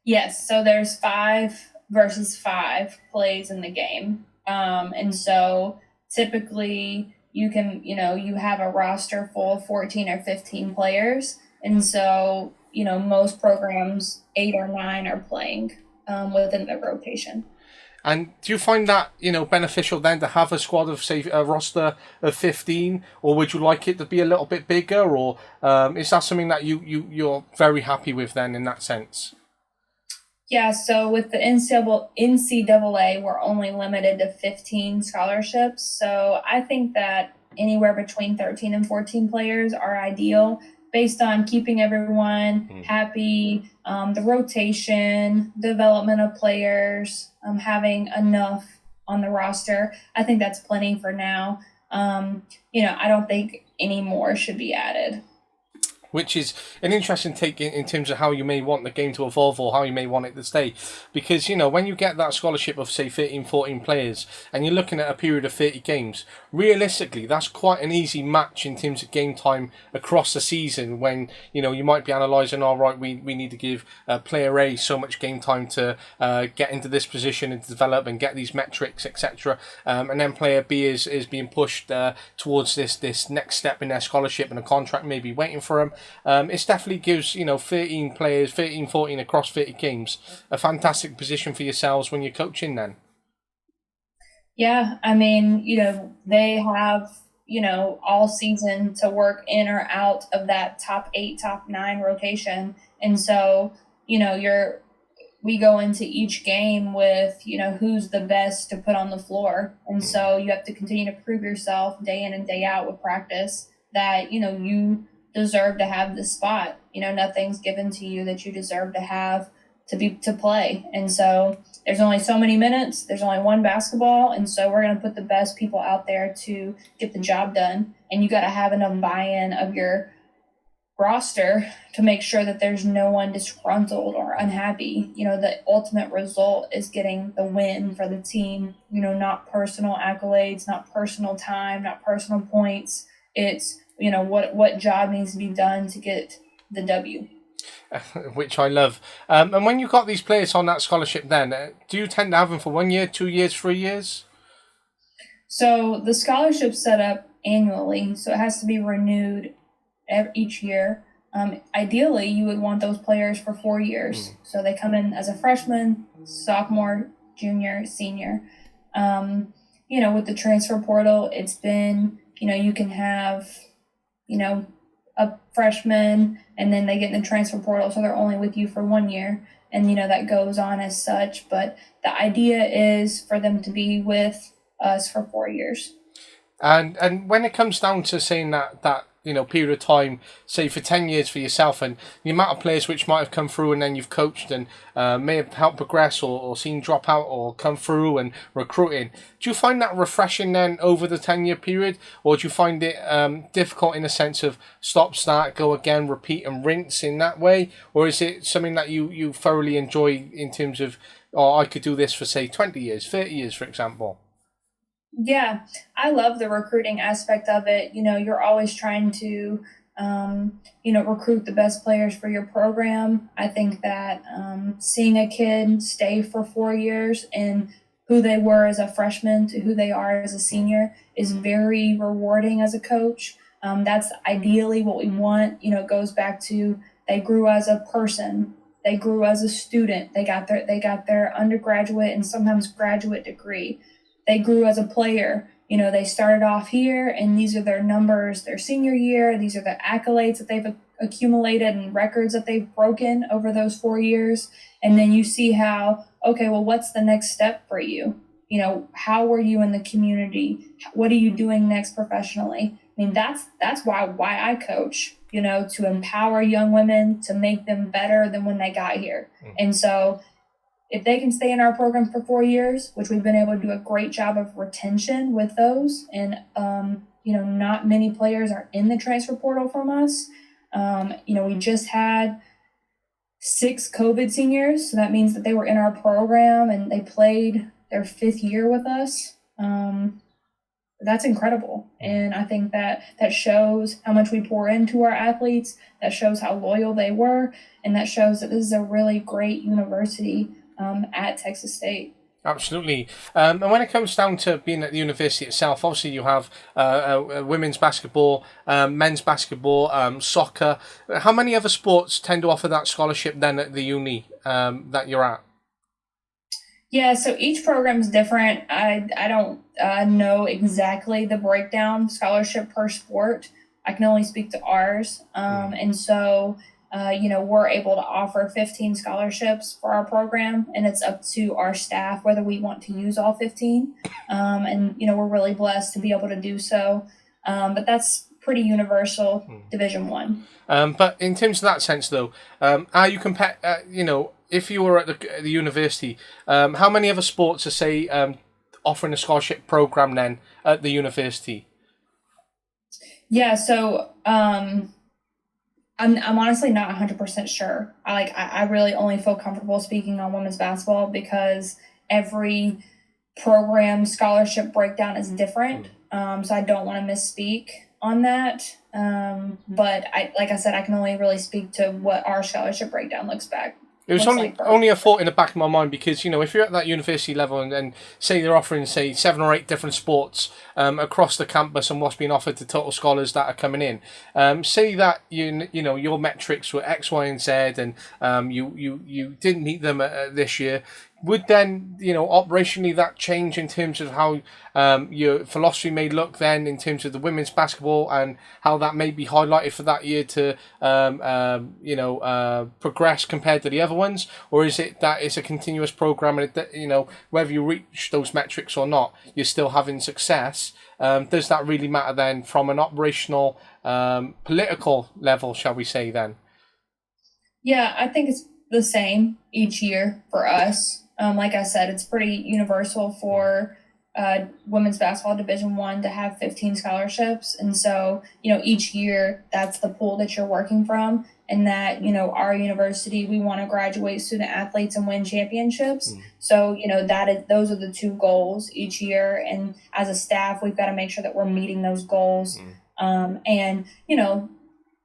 Yes. So there's 5 versus 5 plays in the game, and so typically you can you have a roster full of 14 or 15 players, and so most programs 8 or 9 are playing within the rotation. And do you find that beneficial then to have a squad of, say, a roster of 15, or would you like it to be a little bit bigger, or is that something that you're very happy with then in that sense? Yeah, so with the NCAA, we're only limited to 15 scholarships. So I think that anywhere between 13 and 14 players are ideal based on keeping everyone happy, the rotation, development of players, having enough on the roster. I think that's plenty for now. I don't think any more should be added. Which is an interesting take in terms of how you may want the game to evolve or how you may want it to stay. Because, when you get that scholarship of, say, 13, 14 players, and you're looking at a period of 30 games, realistically, that's quite an easy match in terms of game time across the season when, you might be analysing, all right, we need to give player A so much game time to get into this position and develop and get these metrics, etc. And then player B is being pushed towards this next step in their scholarship, and a contract may be waiting for them. It definitely gives 13 players, 13, 14 across 30 games, a fantastic position for yourselves when you're coaching then. Yeah, I mean, they have all season to work in or out of that top 8, top 9 rotation, and so we go into each game with who's the best to put on the floor, and so you have to continue to prove yourself day in and day out with practice that you deserve to have this spot. Nothing's given to you that you deserve to have to play. And so there's only so many minutes, there's only one basketball, and so we're going to put the best people out there to get the job done. And you got to have enough buy-in of your roster to make sure that there's no one disgruntled or unhappy. The ultimate result is getting the win for the team, not personal accolades, not personal time, not personal points. It's what job needs to be done to get the W. Which I love. And when you got these players on that scholarship then, do you tend to have them for 1 year, 2 years, 3 years? So the scholarship's set up annually, so it has to be renewed each year. Ideally, you would want those players for 4 years. So they come in as a freshman, sophomore, junior, senior. With the transfer portal, it's been, you can have a freshman, and then they get in the transfer portal, so they're only with you for 1 year, and that goes on as such. But the idea is for them to be with us for 4 years. And when it comes down to saying that period of time, say for 10 years for yourself, and the amount of players which might have come through and then you've coached and may have helped progress or seen drop out or come through and recruiting, do you find that refreshing then over the 10-year period, or do you find it difficult in the sense of stop, start, go again, repeat and rinse in that way, or is it something that you thoroughly enjoy in terms of, I could do this for say 20 years, 30 years for example? Yeah, I love the recruiting aspect of it. You're always trying to recruit the best players for your program. I think that seeing a kid stay for 4 years and who they were as a freshman to who they are as a senior is very rewarding as a coach. That's ideally what we want. It goes back to they grew as a person, they grew as a student, they got their undergraduate and sometimes graduate degree. They grew as a player. They started off here, and these are their numbers their senior year. These are the accolades that they've accumulated and records that they've broken over those 4 years. And then you see how, okay, well, what's the next step for you? How were you in the community? What are you doing next professionally? I mean, that's why I coach, to empower young women, to make them better than when they got here. And so if they can stay in our program for 4 years, which we've been able to do a great job of retention with those, and not many players are in the transfer portal from us. We just had 6 COVID seniors, so that means that they were in our program and they played their 5th year with us. That's incredible, and I think that shows how much we pour into our athletes. That shows how loyal they were, and that shows that this is a really great university at Texas State. Absolutely. And when it comes down to being at the university itself, obviously you have women's basketball, men's basketball, soccer. How many other sports tend to offer that scholarship then at the uni that you're at? Yeah, so each program is different. I don't know exactly the breakdown scholarship per sport. I can only speak to ours. And so we're able to offer 15 scholarships for our program, and it's up to our staff whether we want to use all 15. And we're really blessed to be able to do so. But that's pretty universal Division One. But in terms of that sense, though, are you if you were at the university, how many other sports are, say, offering a scholarship program then at the university? Yeah, so I'm honestly not 100% sure. I really only feel comfortable speaking on women's basketball because every program scholarship breakdown is different. So I don't want to misspeak on that. But like I said, I can only really speak to what our scholarship breakdown looks back. It was only a thought in the back of my mind because, if you're at that university level and say they're offering, say, 7 or 8 different sports across the campus and what's being offered to total scholars that are coming in, say that your metrics were X, Y, and Z and you didn't meet them this year, would then, operationally that change in terms of how your philosophy may look then in terms of the women's basketball and how that may be highlighted for that year to, progress compared to the other ones? Or is it that it's a continuous program and, whether you reach those metrics or not, you're still having success? Does that really matter then from an operational, political level, shall we say then? Yeah, I think it's the same each year for us. Like I said, it's pretty universal for women's basketball Division I to have 15 scholarships. And so, each year that's the pool that you're working from, and that, our university, we want to graduate student athletes and win championships. So, those are the 2 goals each year. And as a staff, we've got to make sure that we're meeting those goals. And,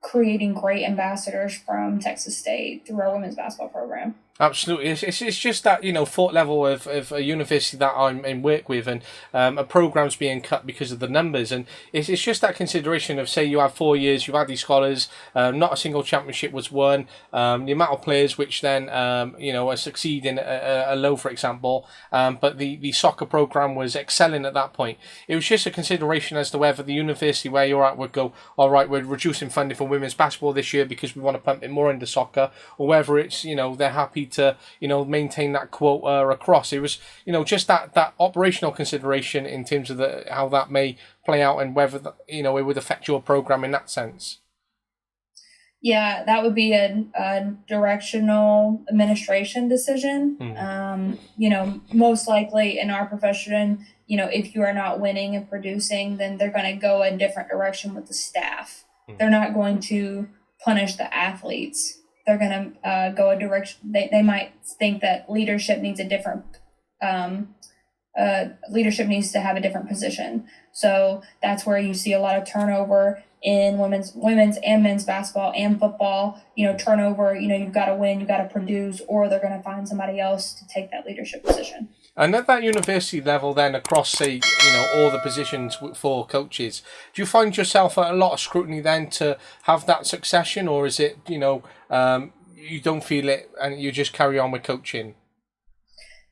creating great ambassadors from Texas State through our women's basketball program. Absolutely. It's just that, thought level of a university that I'm in work with, and a program's being cut because of the numbers. And it's just that consideration of, say, you have 4 years, you've had these scholars, not a single championship was won, the amount of players which then, are succeeding a low, for example, but the soccer program was excelling at that point. It was just a consideration as to whether the university where you're at would go, all right, we're reducing funding for women's basketball this year because we want to pump it more into soccer, or whether it's, they're happy to maintain that quota across. It was just that operational consideration in terms of how that may play out and whether it would affect your program in that sense. Yeah, that would be a directional administration decision. Most likely in our profession, if you are not winning and producing, then they're going to go a different direction with the staff. They're not going to punish the athletes. They're going to go a direction. They might think that leadership needs a different leadership needs to have a different position. So that's where you see a lot of turnover in women's and men's basketball and football. Turnover. You've got to win, you've got to produce, or they're going to find somebody else to take that leadership position. And at that university level, then across, say, all the positions for coaches, do you find yourself at a lot of scrutiny then to have that succession, or is it, you don't feel it and you just carry on with coaching?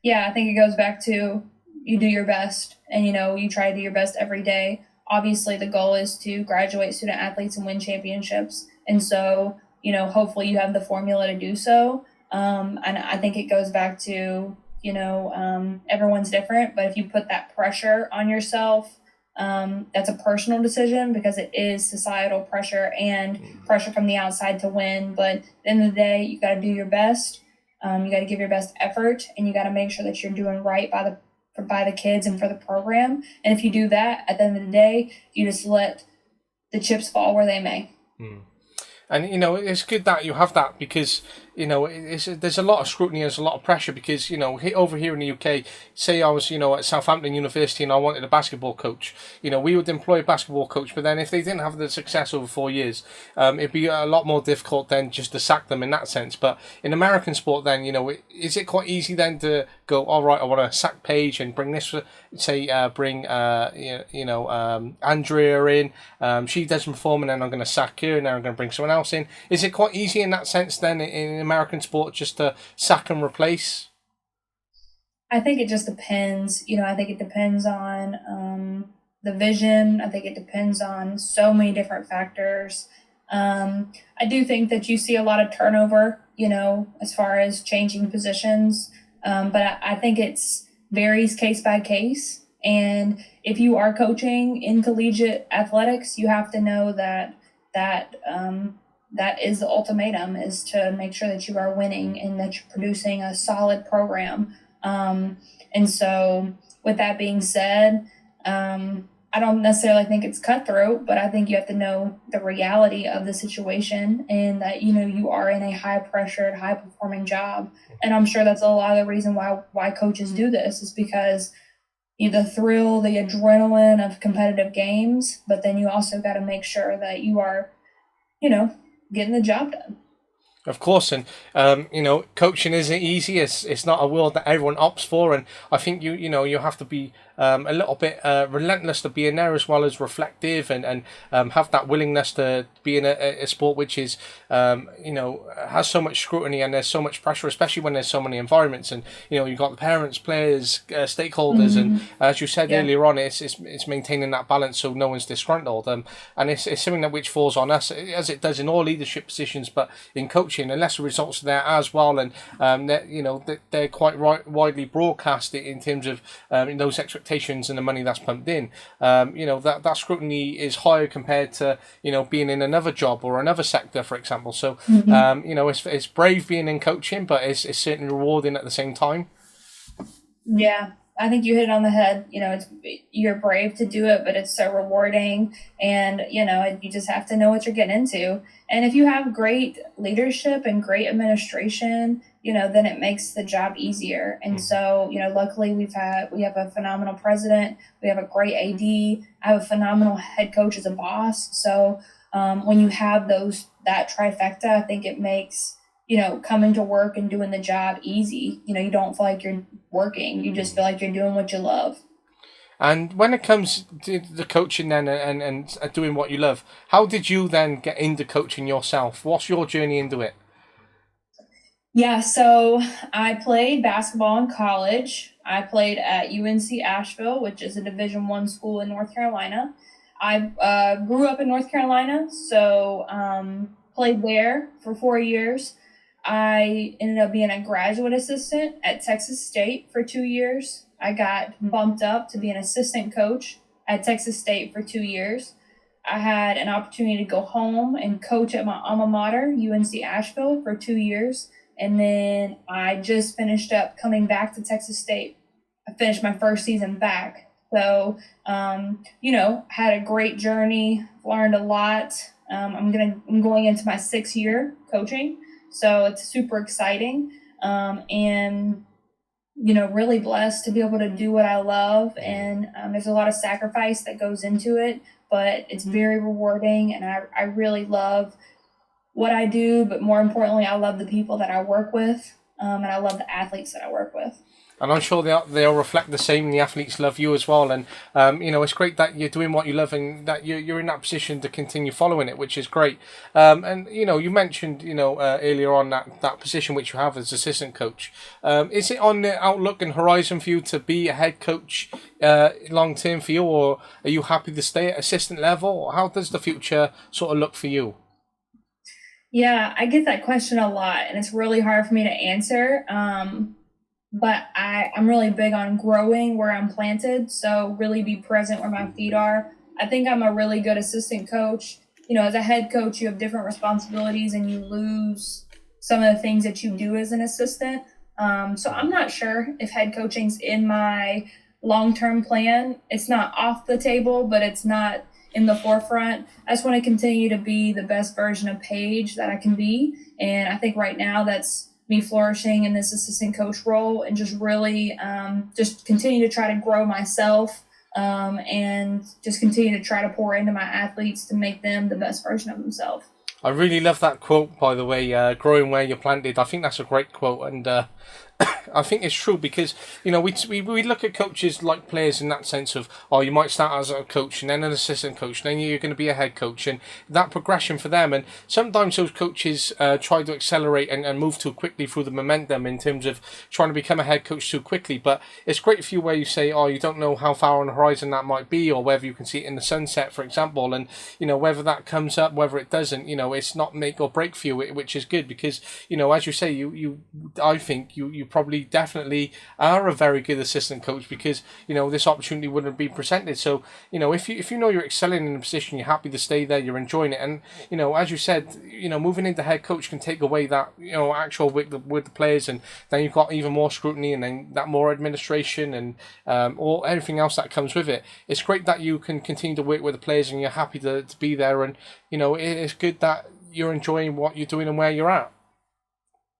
Yeah, I think it goes back to you do your best, and you try to do your best every day. Obviously, the goal is to graduate student athletes and win championships, and so hopefully you have the formula to do so. And I think it goes back to everyone's different, but if you put that pressure on yourself, that's a personal decision because it is societal pressure and pressure from the outside to win. But at the end of the day, you got to do your best. You got to give your best effort, and you got to make sure that you're doing right by the kids and for the program. And if you do that, at the end of the day, you just let the chips fall where they may. And it's good that you have that because there's a lot of scrutiny, there's a lot of pressure because over here in the UK, say I was at Southampton University and I wanted a basketball coach, we would employ a basketball coach, but then if they didn't have the success over 4 years, it'd be a lot more difficult then just to sack them in that sense. But in American sport, then is it quite easy then to go, all right, I want to sack Paige and bring this, bring Andrea in, she doesn't perform, and then I'm going to sack her, and then I'm going to bring someone else in. Is it quite easy in that sense then in American sport just to sack and replace? I think it just depends. I think it depends on the vision. I think it depends on so many different factors. I do think that you see a lot of turnover, as far as changing positions. But I think it's varies case by case. And if you are coaching in collegiate athletics, you have to know that is the ultimatum, is to make sure that you are winning and that you're producing a solid program. And so with that being said, I don't necessarily think it's cutthroat, but I think you have to know the reality of the situation and that, you are in a high pressured, high performing job. And I'm sure that's a lot of the reason why coaches do this is because the thrill, the adrenaline of competitive games, but then you also got to make sure that you are, getting the job done. Of course, and coaching isn't easy. It's not a world that everyone opts for, and I think you have to be a little bit relentless to be in there as well as reflective and have that willingness to be in a sport which is has so much scrutiny and there's so much pressure, especially when there's so many environments, and you've got the parents, players, stakeholders, and as you said earlier on, it's maintaining that balance so no one's disgruntled, and it's something that which falls on us as it does in all leadership positions, but in coaching, unless the results are there as well, and they're quite widely broadcast in terms of those expectations and the money that's pumped in. That scrutiny is higher compared to being in another job or another sector, for example. So it's brave being in coaching, but it's certainly rewarding at the same time. Yeah, I think you hit it on the head. You're brave to do it, but it's so rewarding, and you just have to know what you're getting into. And if you have great leadership and great administration, then it makes the job easier. And so, luckily we have a phenomenal president, we have a great AD, I have a phenomenal head coach as a boss. So when you have that trifecta, I think it makes coming to work and doing the job easy. You don't feel like you're working. You just feel like you're doing what you love. And when it comes to the coaching then and doing what you love, how did you then get into coaching yourself? What's your journey into it? Yeah, so I played basketball in college. I played at UNC Asheville, which is a Division I school in North Carolina. I grew up in North Carolina, so played there for 4 years. I ended up being a graduate assistant at Texas State for 2 years. I got bumped up to be an assistant coach at Texas State for 2 years. I had an opportunity to go home and coach at my alma mater, UNC Asheville, for 2 years. And then I just finished up coming back to Texas State. I finished my first season back. So, had a great journey, learned a lot. I'm going into my 6th year coaching. So it's super exciting. And really blessed to be able to do what I love. And there's a lot of sacrifice that goes into it, but it's very rewarding. And I really love what I do, but more importantly, I love the people that I work with, and I love the athletes that I work with. And I'm sure they'll reflect the same. The athletes love you as well, and it's great that you're doing what you love and that you're in that position to continue following it, which is great. And you mentioned earlier on that position which you have as assistant coach. Is it on the outlook and horizon for you to be a head coach long term for you, or are you happy to stay at assistant level? How does the future sort of look for you? Yeah, I get that question a lot, and it's really hard for me to answer. But I'm really big on growing where I'm planted, so really be present where my feet are. I think I'm a really good assistant coach. As a head coach, you have different responsibilities and you lose some of the things that you do as an assistant. So I'm not sure if head coaching's in my long term plan. It's not off the table, but it's not in the forefront. I just want to continue to be the best version of Paige that I can be. And I think right now that's me flourishing in this assistant coach role and just really just continue to try to grow myself and just continue to try to pour into my athletes to make them the best version of themselves. I really love that quote, by the way, growing where you're planted. I think that's a great quote, and I think it's true because, we look at coaches like players in that sense of, oh, you might start as a coach and then an assistant coach, and then you're going to be a head coach, and that progression for them. And sometimes those coaches try to accelerate and move too quickly through the momentum in terms of trying to become a head coach too quickly. But it's great for you where you say, oh, you don't know how far on the horizon that might be, or whether you can see it in the sunset, for example, and, whether that comes up, whether it doesn't, it's not make or break for you, which is good because, as you say, I think you probably definitely are a very good assistant coach because this opportunity wouldn't be presented. So if you know you're excelling in a position, you're happy to stay there, you're enjoying it, and as you said, moving into head coach can take away that actual with the players, and then you've got even more scrutiny and then that more administration and all everything else that comes with it. It's great that you can continue to work with the players and you're happy to be there, and it's good that you're enjoying what you're doing and where you're at.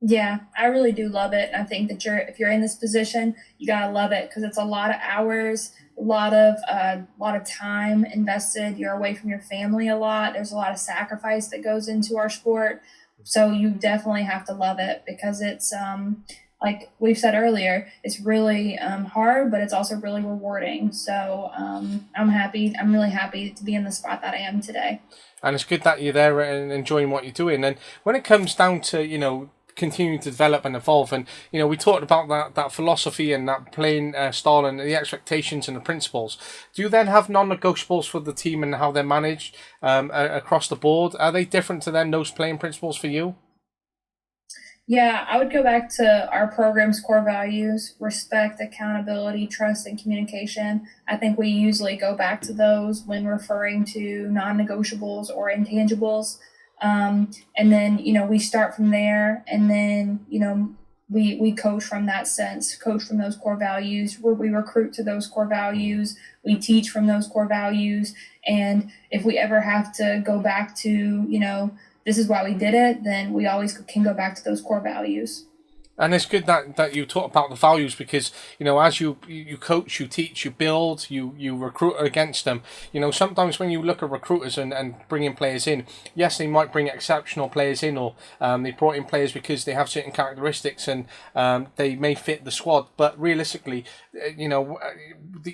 Yeah, I really do love it. I think that if you're in this position, you gotta love it because it's a lot of hours, a lot of time invested. You're away from your family a lot. There's a lot of sacrifice that goes into our sport, so you definitely have to love it because it's like we've said earlier, it's really hard, but it's also really rewarding. So I'm happy. I'm really happy to be in the spot that I am today. And it's good that you're there and enjoying what you're doing. And when it comes down to continuing to develop and evolve, and we talked about that philosophy and that playing style and the expectations and the principles. Do you then have non-negotiables for the team and how they're managed across the board? Are they different to then those playing principles for you? Yeah, I would go back to our program's core values: respect, accountability, trust, and communication. I think we usually go back to those when referring to non negotiables or intangibles. And then, we start from there, and then, we coach from that sense, coach from those core values, where we recruit to those core values, we teach from those core values. And if we ever have to go back to, this is why we did it, then we always can go back to those core values. And it's good that you talk about the values because, as you coach, you teach, you build, you recruit against them. Sometimes when you look at recruiters and bringing players in, yes, they might bring exceptional players in, or they brought in players because they have certain characteristics and they may fit the squad. But realistically,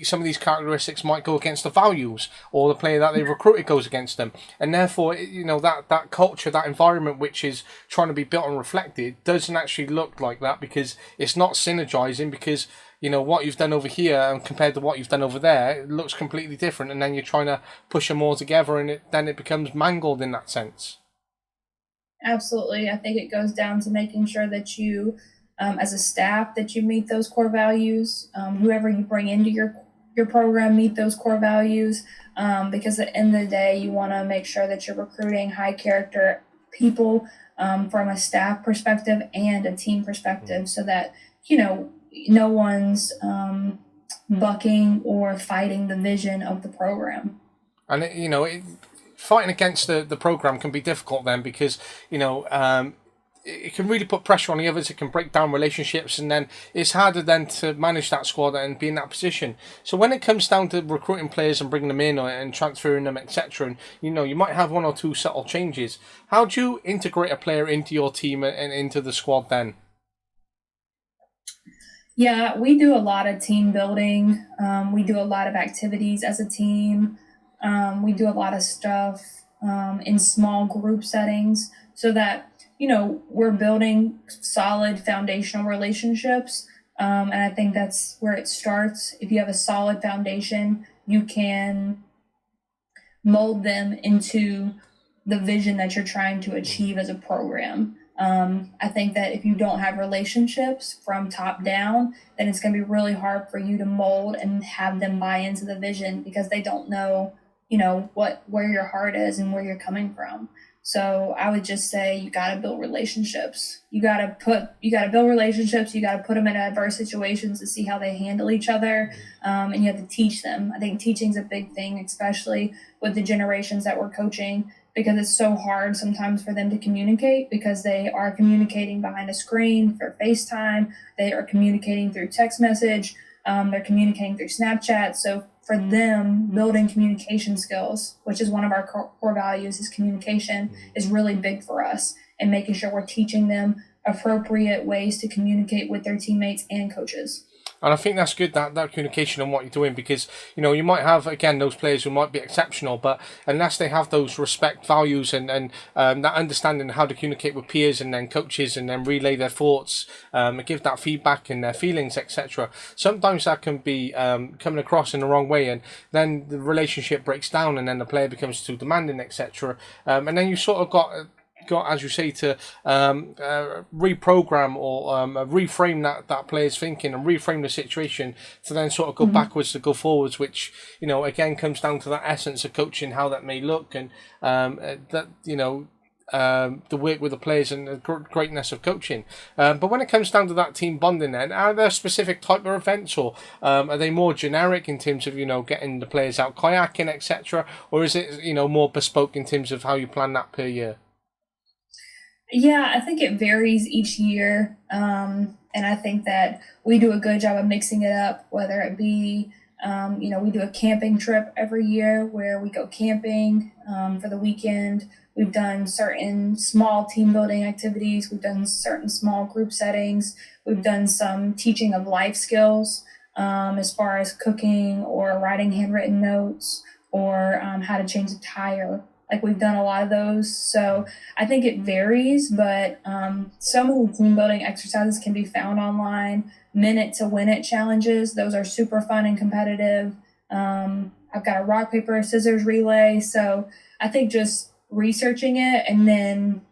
some of these characteristics might go against the values, or the player that they recruited goes against them. And therefore, that culture, that environment which is trying to be built and reflected doesn't actually look like that because it's not synergizing because what you've done over here and compared to what you've done over there, it looks completely different, and then you're trying to push them all together and then it becomes mangled in that sense. Absolutely. I think it goes down to making sure that you, as a staff, that you meet those core values. Whoever you bring into your program meet those core values. Because at the end of the day, you want to make sure that you're recruiting high character people from a staff perspective and a team perspective, so that no one's bucking or fighting the vision of the program. And fighting against the program can be difficult then because it can really put pressure on the others. It can break down relationships, and then it's harder then to manage that squad and be in that position. So when it comes down to recruiting players and bringing them in and transferring them, etc., and you might have one or two subtle changes. How do you integrate a player into your team and into the squad then? Yeah, we do a lot of team building. We do a lot of activities as a team. We do a lot of stuff in small group settings so that, we're building solid foundational relationships. And I think that's where it starts. If you have a solid foundation, you can mold them into the vision that you're trying to achieve as a program. I think that if you don't have relationships from top down, then it's going to be really hard for you to mold and have them buy into the vision because they don't know, where your heart is and where you're coming from. So I would just say you got to build relationships. You got to build relationships. You got to put them in adverse situations to see how they handle each other. And you have to teach them. I think teaching is a big thing, especially with the generations that we're coaching, because it's so hard sometimes for them to communicate because they are communicating behind a screen for FaceTime. They are communicating through text message. They're communicating through Snapchat. So for them, building communication skills, which is one of our core values, is communication, is really big for us, and making sure we're teaching them appropriate ways to communicate with their teammates and coaches. And I think that's good, that communication and what you're doing, because, you might have, again, those players who might be exceptional, but unless they have those respect values and that understanding how to communicate with peers and then coaches and then relay their thoughts, and give that feedback and their feelings, etc., sometimes that can be coming across in the wrong way, and then the relationship breaks down and then the player becomes too demanding, etc. And then you sort of got, as you say, to reprogram or reframe that player's thinking and reframe the situation to then sort of go backwards to go forwards, which, again, comes down to that essence of coaching, how that may look, and the work with the players and the greatness of coaching. But when it comes down to that team bonding, then are there specific type of events, or are they more generic in terms of getting the players out kayaking, etc., or is it more bespoke in terms of how you plan that per year? Yeah, I think it varies each year. And I think that we do a good job of mixing it up, whether it be, we do a camping trip every year where we go camping for the weekend. We've done certain small team building activities. We've done certain small group settings. We've done some teaching of life skills as far as cooking or writing handwritten notes or how to change a tire. Like, we've done a lot of those. So I think it varies, but so many team building exercises can be found online. Minute to win it challenges. Those are super fun and competitive. I've got a rock, paper, scissors relay. So I think just researching it and then,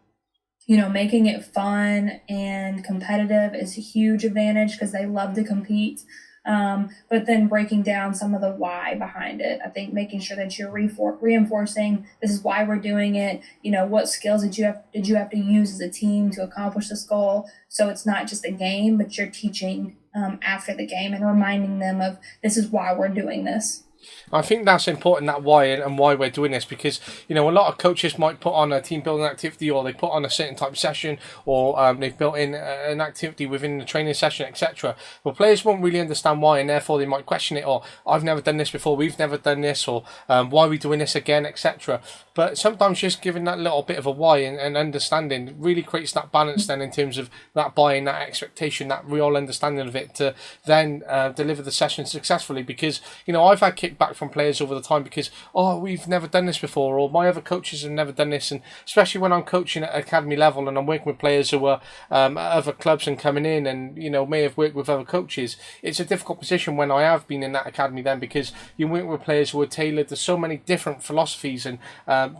making it fun and competitive is a huge advantage because they love to compete. But then breaking down some of the why behind it. I think making sure that you're reinforcing this is why we're doing it. What skills did you have to use as a team to accomplish this goal? So it's not just a game, but you're teaching after the game and reminding them of this is why we're doing this. I think that's important, that why and why we're doing this, because a lot of coaches might put on a team building activity, or they put on a certain type of session, or they've built in an activity within the training session, etc. But players won't really understand why, and therefore they might question it, or I've never done this before, we've never done this, or why are we doing this again, etc. But sometimes just giving that little bit of a why and understanding really creates that balance then in terms of that buy-in, that expectation, that real understanding of it to then deliver the session successfully. Because I've had kickback from players over the time because we've never done this before, or my other coaches have never done this. And especially when I'm coaching at academy level and I'm working with players who are at other clubs and coming in and may have worked with other coaches, it's a difficult position when I have been in that academy then, because you work with players who are tailored to so many different philosophies and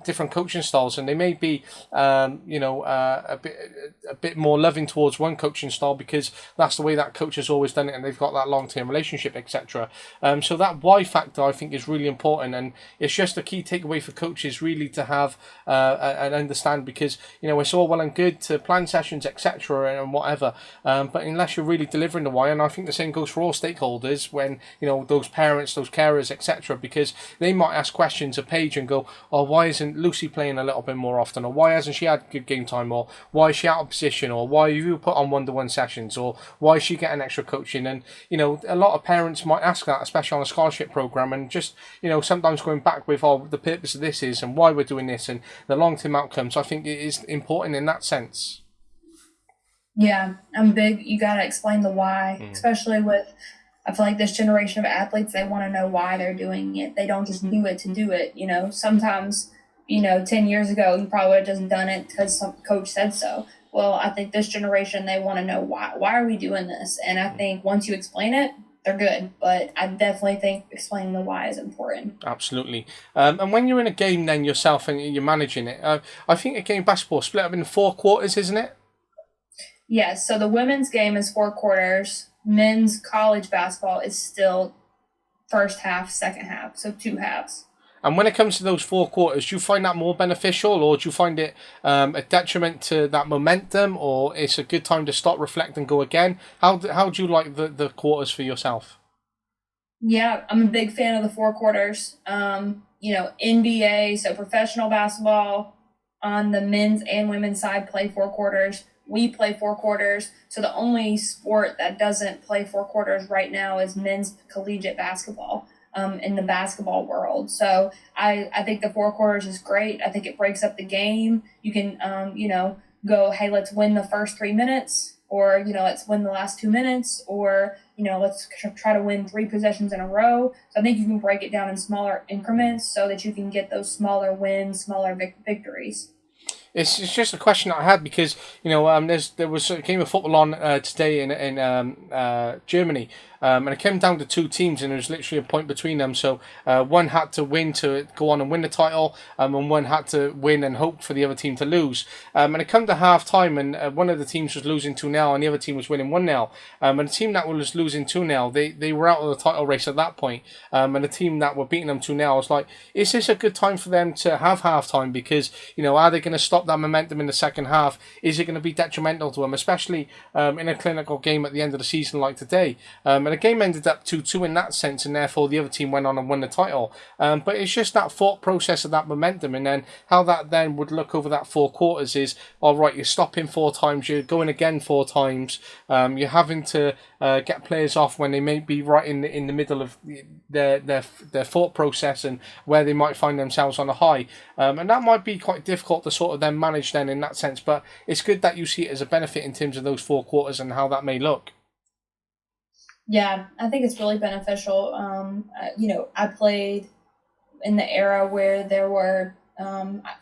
different coaching styles, and they may be a bit more loving towards one coaching style because that's the way that coach has always done it and they've got that long-term relationship, etc. So that why factor factor I think is really important, and it's just a key takeaway for coaches really to have and understand, because it's all well and good to plan sessions, etc., and whatever, but unless you're really delivering the why, and I think the same goes for all stakeholders when those parents, those carers, etc., because they might ask questions of Paige and go, oh, why isn't Lucy playing a little bit more often, or why hasn't she had good game time, or why is she out of position, or why have you put on one-to-one sessions, or why is she getting extra coaching? And a lot of parents might ask that, especially on a scholarship program, and just sometimes going back with, oh, the purpose of this is, and why we're doing this, and the long-term outcomes. I think it is important in that sense. Yeah, I'm big. You got to explain the why, especially with, I feel like this generation of athletes, they want to know why they're doing it. They don't just do it to do it. Sometimes, 10 years ago, you probably would have just done it because some coach said so. Well, I think this generation, they want to know why. Why are we doing this? And I think once you explain it, they're good. But I definitely think explaining the why is important. Absolutely. And when you're in a game then yourself and you're managing it, I think a game of basketball split up into 4 quarters, isn't it? Yes. So the women's game is 4 quarters. Men's college basketball is still first half, second half. So 2 halves. And when it comes to those 4 quarters, do you find that more beneficial, or do you find it a detriment to that momentum, or it's a good time to stop, reflect, and go again? How do you like the quarters for yourself? Yeah, I'm a big fan of the 4 quarters. NBA, so professional basketball on the men's and women's side play 4 quarters. We play 4 quarters. So the only sport that doesn't play 4 quarters right now is men's collegiate basketball. In the basketball world. So I think the 4 quarters is great. I think it breaks up the game. You can, go, hey, let's win the first 3 minutes, or, let's win the last 2 minutes, or, let's try to win 3 possessions in a row. So I think you can break it down in smaller increments so that you can get those smaller wins, smaller victories. It's just a question that I had because there was a game of football on today in Germany, and it came down to 2 teams, and there was literally a point between them. So one had to win to go on and win the title, and one had to win and hope for the other team to lose. And it came to half time, and one of the teams was losing 2-0, and the other team was winning 1-0. And the team that was losing 2-0, they were out of the title race at that point. And the team that were beating them 2-0, I was like, is this a good time for them to have half time? Because are they going to stop that momentum in the second half? Is it going to be detrimental to them, especially in a clinical game at the end of the season like today? And the game ended up 2-2 in that sense, and therefore the other team went on and won the title. But it's just that thought process of that momentum, and then how that then would look over that 4 quarters is, all right, you're stopping 4 times, you're going again 4 times, you're having to get players off when they may be right in the middle of their thought process and where they might find themselves on a high, and that might be quite difficult to sort of then manage then in that sense. But it's good that you see it as a benefit in terms of those 4 quarters and how that may look. Yeah, I think it's really beneficial. I played in the era where there were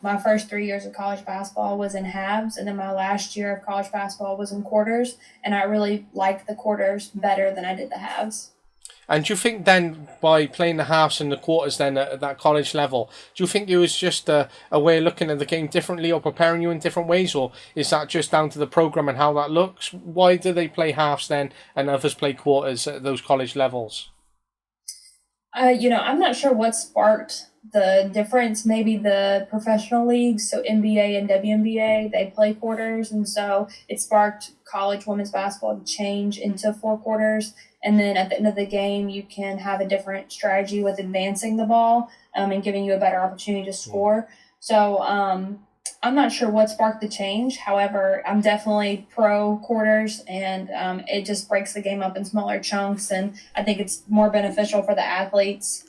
my first 3 years of college basketball was in halves, and then my last year of college basketball was in quarters, and I really liked the quarters better than I did the halves. And do you think then, by playing the halves and the quarters then at that college level, do you think it was just a way of looking at the game differently, or preparing you in different ways, or is that just down to the program and how that looks? Why do they play halves then and others play quarters at those college levels? I'm not sure what sparked the difference. Maybe the professional leagues, so NBA and WNBA, they play quarters, and so it sparked college women's basketball to change into 4 quarters. And then at the end of the game, you can have a different strategy with advancing the ball and giving you a better opportunity to score. So I'm not sure what sparked the change. However, I'm definitely pro quarters, and it just breaks the game up in smaller chunks, and I think it's more beneficial for the athletes.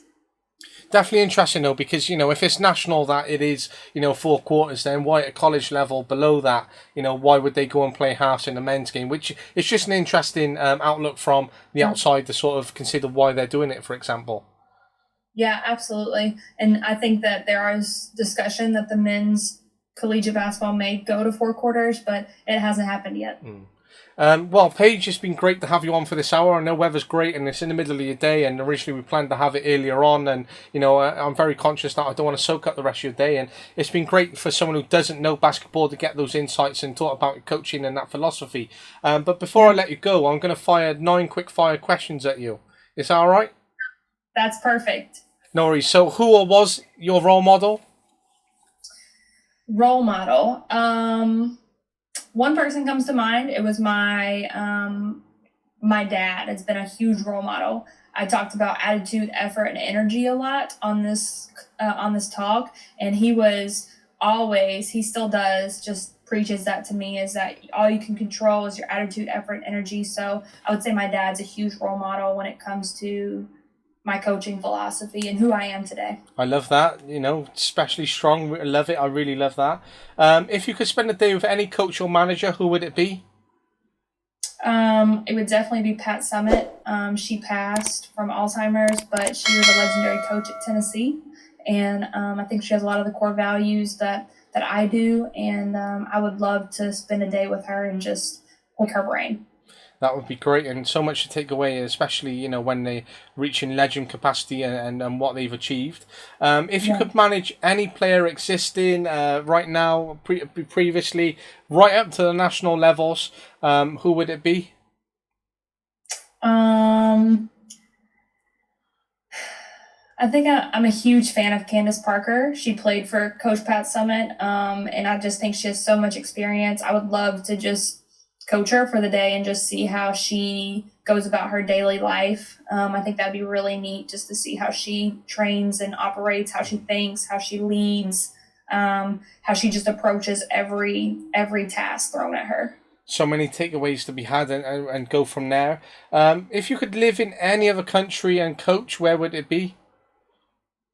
Definitely interesting though, because if it's national that it is 4 quarters, then why at college level below that, why would they go and play halves in the men's game? Which is just an interesting outlook from the outside to sort of consider why they're doing it, for example. Yeah, absolutely. And I think that there is discussion that the men's collegiate basketball may go to 4 quarters, but it hasn't happened yet. Well, Paige, it's been great to have you on for this hour. I know weather's great and it's in the middle of your day, and originally we planned to have it earlier on, and I'm very conscious that I don't want to soak up the rest of your day, and it's been great for someone who doesn't know basketball to get those insights and talk about coaching and that philosophy. But before I let you go, I'm going to fire 9 quick fire questions at you. Is that all right? That's perfect. No worries. So who was your role model? Role model. One person comes to mind. It was my dad. It's been a huge role model. I talked about attitude, effort, and energy a lot on this talk, and he still does, just preaches that to me, is that all you can control is your attitude, effort, and energy. So I would say my dad's a huge role model when it comes to my coaching philosophy and who I am today. I love that. Especially strong. I love it. I really love that. If you could spend a day with any coach or manager, who would it be? It would definitely be Pat Summitt. She passed from Alzheimer's, but she was a legendary coach at Tennessee, and I think she has a lot of the core values that I do, and I would love to spend a day with her and just pick her brain. That would be great, and so much to take away, especially when they reach in legend capacity and what they've achieved. If you could manage any player existing right now, previously, right up to the national levels, who would it be? I think I'm a huge fan of Candace Parker. She played for Coach Pat Summitt, and I just think she has so much experience. I would love to just coach her for the day and just see how she goes about her daily life. I think that'd be really neat just to see how she trains and operates, how she thinks, how she leads, how she just approaches every task thrown at her. So many takeaways to be had and go from there. If you could live in any other country and coach, where would it be?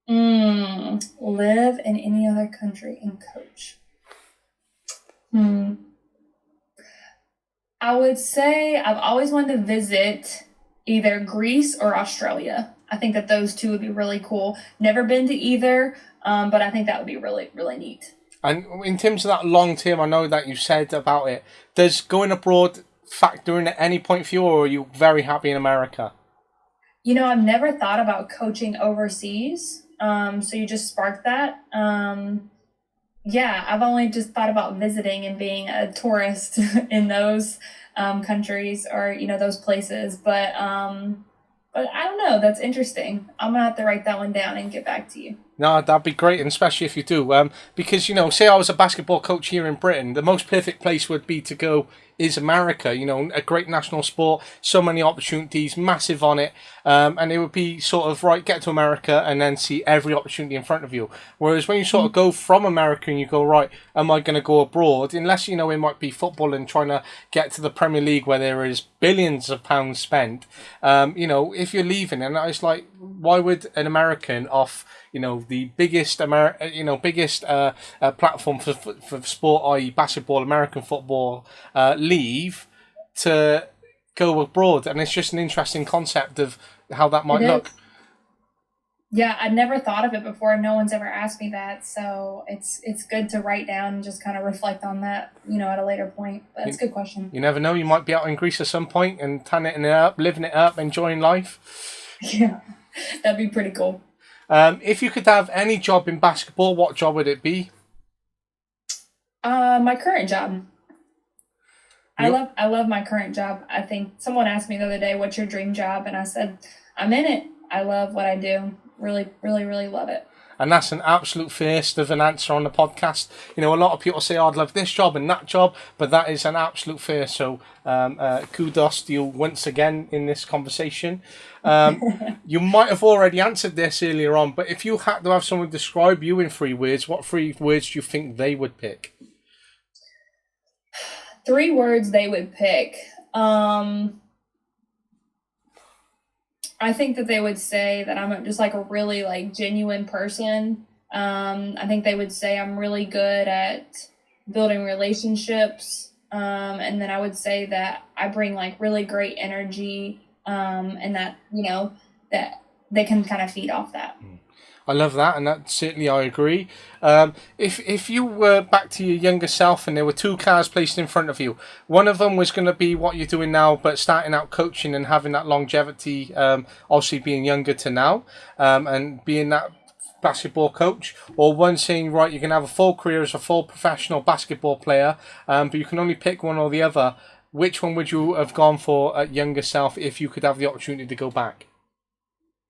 Live in any other country and coach. I would say I've always wanted to visit either Greece or Australia. I think that those two would be really cool. Never been to either, but I think that would be really, really neat. And in terms of that long term, I know that you said about it. Does going abroad factor in at any point for you, or are you very happy in America? I've never thought about coaching overseas. So you just sparked that. Yeah, I've only just thought about visiting and being a tourist in those countries or those places. But I don't know. That's interesting. I'm gonna have to write that one down and get back to you. No, that'd be great, and especially if you do. Because say I was a basketball coach here in Britain, the most perfect place would be to go is America. A great national sport, so many opportunities, massive on it, and it would be sort of right. Get to America and then see every opportunity in front of you. Whereas when you sort of go from America and you go right, am I going to go abroad? Unless it might be football and trying to get to the Premier League where there is billions of pounds spent. If you're leaving, and it's like, why would an American off the biggest platform for sport, i.e. basketball, American football, leave to go abroad? And it's just an interesting concept of how that might look. Yeah, I'd never thought of it before. No one's ever asked me that, so it's good to write down and just kind of reflect on that, at a later point. But it's a good question. You never know. You might be out in Greece at some point and tanning it up, living it up, enjoying life. Yeah, that'd be pretty cool. If you could have any job in basketball, what job would it be? My current job. Yep. I love my current job. I think someone asked me the other day, "What's your dream job?" And I said, "I'm in it. I love what I do. Really, really, really love it." And that's an absolute first of an answer on the podcast. A lot of people say, I'd love this job and that job, but that is an absolute first. So kudos to you once again in this conversation. You might have already answered this earlier on, but if you had to have someone describe you in 3 words, what 3 words do you think they would pick? 3 words they would pick. I think that they would say that I'm just like a really genuine person. I think they would say I'm really good at building relationships. And then I would say that I bring really great energy, and that, that they can kind of feed off that. I love that, and that certainly I agree. If you were back to your younger self and there were 2 cars placed in front of you, one of them was going to be what you're doing now, but starting out coaching and having that longevity, obviously being younger to now, and being that basketball coach, or one saying, right, you can have a full career as a full professional basketball player, but you can only pick one or the other. Which one would you have gone for at younger self if you could have the opportunity to go back?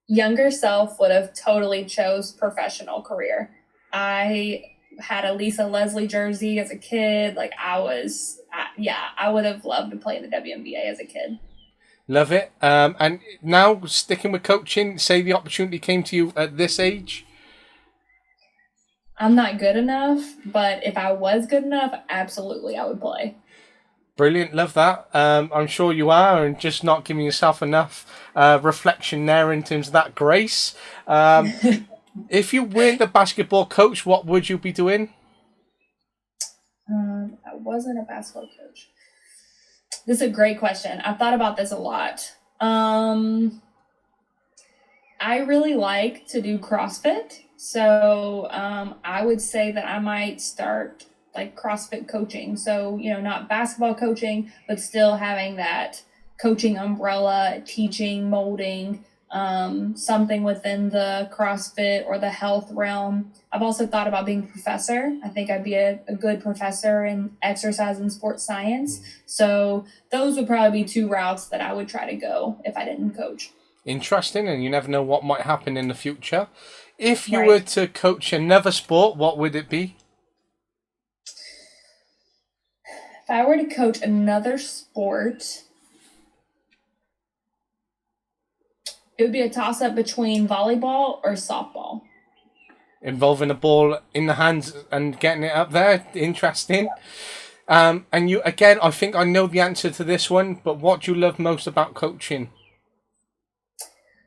younger self would have totally chose professional career. I had a Lisa Leslie jersey as a kid. Like I would have loved to play in the WNBA as a kid. Love it. And now sticking with coaching, say the opportunity came to you at this age. I'm not good enough, but if I was good enough, absolutely I would play. Brilliant, love that. I'm sure you are, and just not giving yourself enough reflection there in terms of that grace. If you weren't the basketball coach, what would you be doing? I wasn't a basketball coach. This is a great question. I've thought about this a lot. I really like to do CrossFit. So I would say that I might start like CrossFit coaching. So, not basketball coaching, but still having that coaching umbrella, teaching, molding, something within the CrossFit or the health realm. I've also thought about being a professor. I think I'd be a good professor in exercise and sports science. So those would probably be two routes that I would try to go if I didn't coach. Interesting, and you never know what might happen in the future. If you were to coach another sport, what would it be? If I were to coach another sport, it would be a toss-up between volleyball or softball. Involving a ball in the hands and getting it up there. Interesting. And you, again, I think I know the answer to this one, but what do you love most about coaching?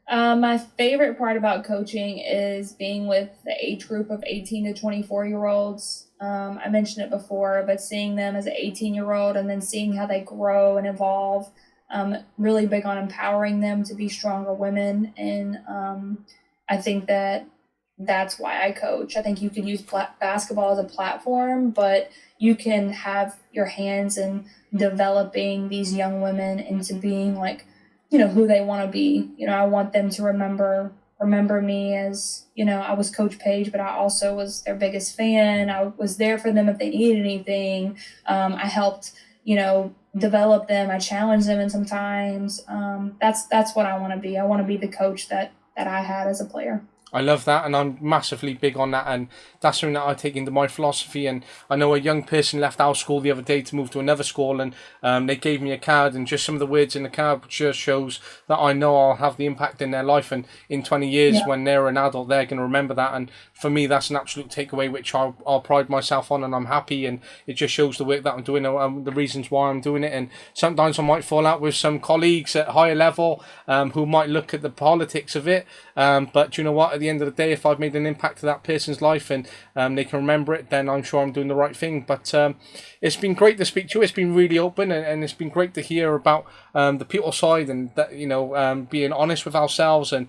My favorite part about coaching is being with the age group of 18 to 24-year-olds. I mentioned it before, but seeing them as an 18-year-old and then seeing how they grow and evolve. Really big on empowering them to be stronger women. And I think that's why I coach. I think you can use basketball as a platform, but you can have your hands in developing these young women into being like, who they want to be. I want them to remember me as, I was Coach Paige, but I also was their biggest fan. I was there for them if they needed anything. I helped, develop them. I challenged them, and sometimes that's what I want to be. I want to be the coach that I had as a player. I love that, and I'm massively big on that, and that's something that I take into my philosophy. And I know a young person left our school the other day to move to another school, and they gave me a card, and just some of the words in the card just shows that I know I'll have the impact in their life, and in 20 years when they're an adult, they're going to remember that. And for me, that's an absolute takeaway which I'll pride myself on, and I'm happy, and it just shows the work that I'm doing and the reasons why I'm doing it. And sometimes I might fall out with some colleagues at higher level who might look at the politics of it, but you know what, at the end of the day, if I've made an impact to that person's life and they can remember it, then I'm sure I'm doing the right thing. But it's been great to speak to you. It's been really open, and it's been great to hear about the people side, and that being honest with ourselves, and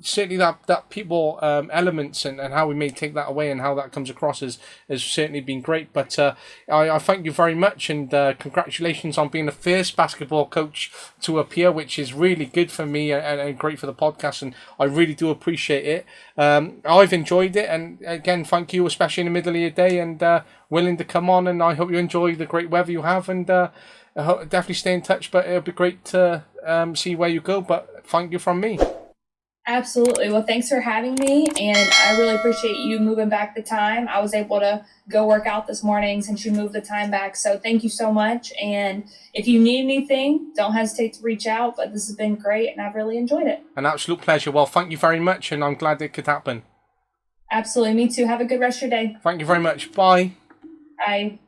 certainly that people elements and how we may take that away and how that comes across has certainly been great. But I thank you very much, and congratulations on being the first basketball coach to appear, which is really good for me and great for the podcast, and I really do appreciate it. I've enjoyed it, and again, thank you, especially in the middle of your day, and willing to come on, and I hope you enjoy the great weather you have, and definitely stay in touch. But it'll be great to see where you go. But thank you from me. Absolutely. Well, thanks for having me, and I really appreciate you moving back the time. I was able to go work out this morning since you moved the time back, so thank you so much. And if you need anything, don't hesitate to reach out. But this has been great, and I've really enjoyed it. An absolute pleasure. Well, thank you very much, and I'm glad it could happen. Absolutely. Me too. Have a good rest of your day. Thank you very much. Bye. Bye.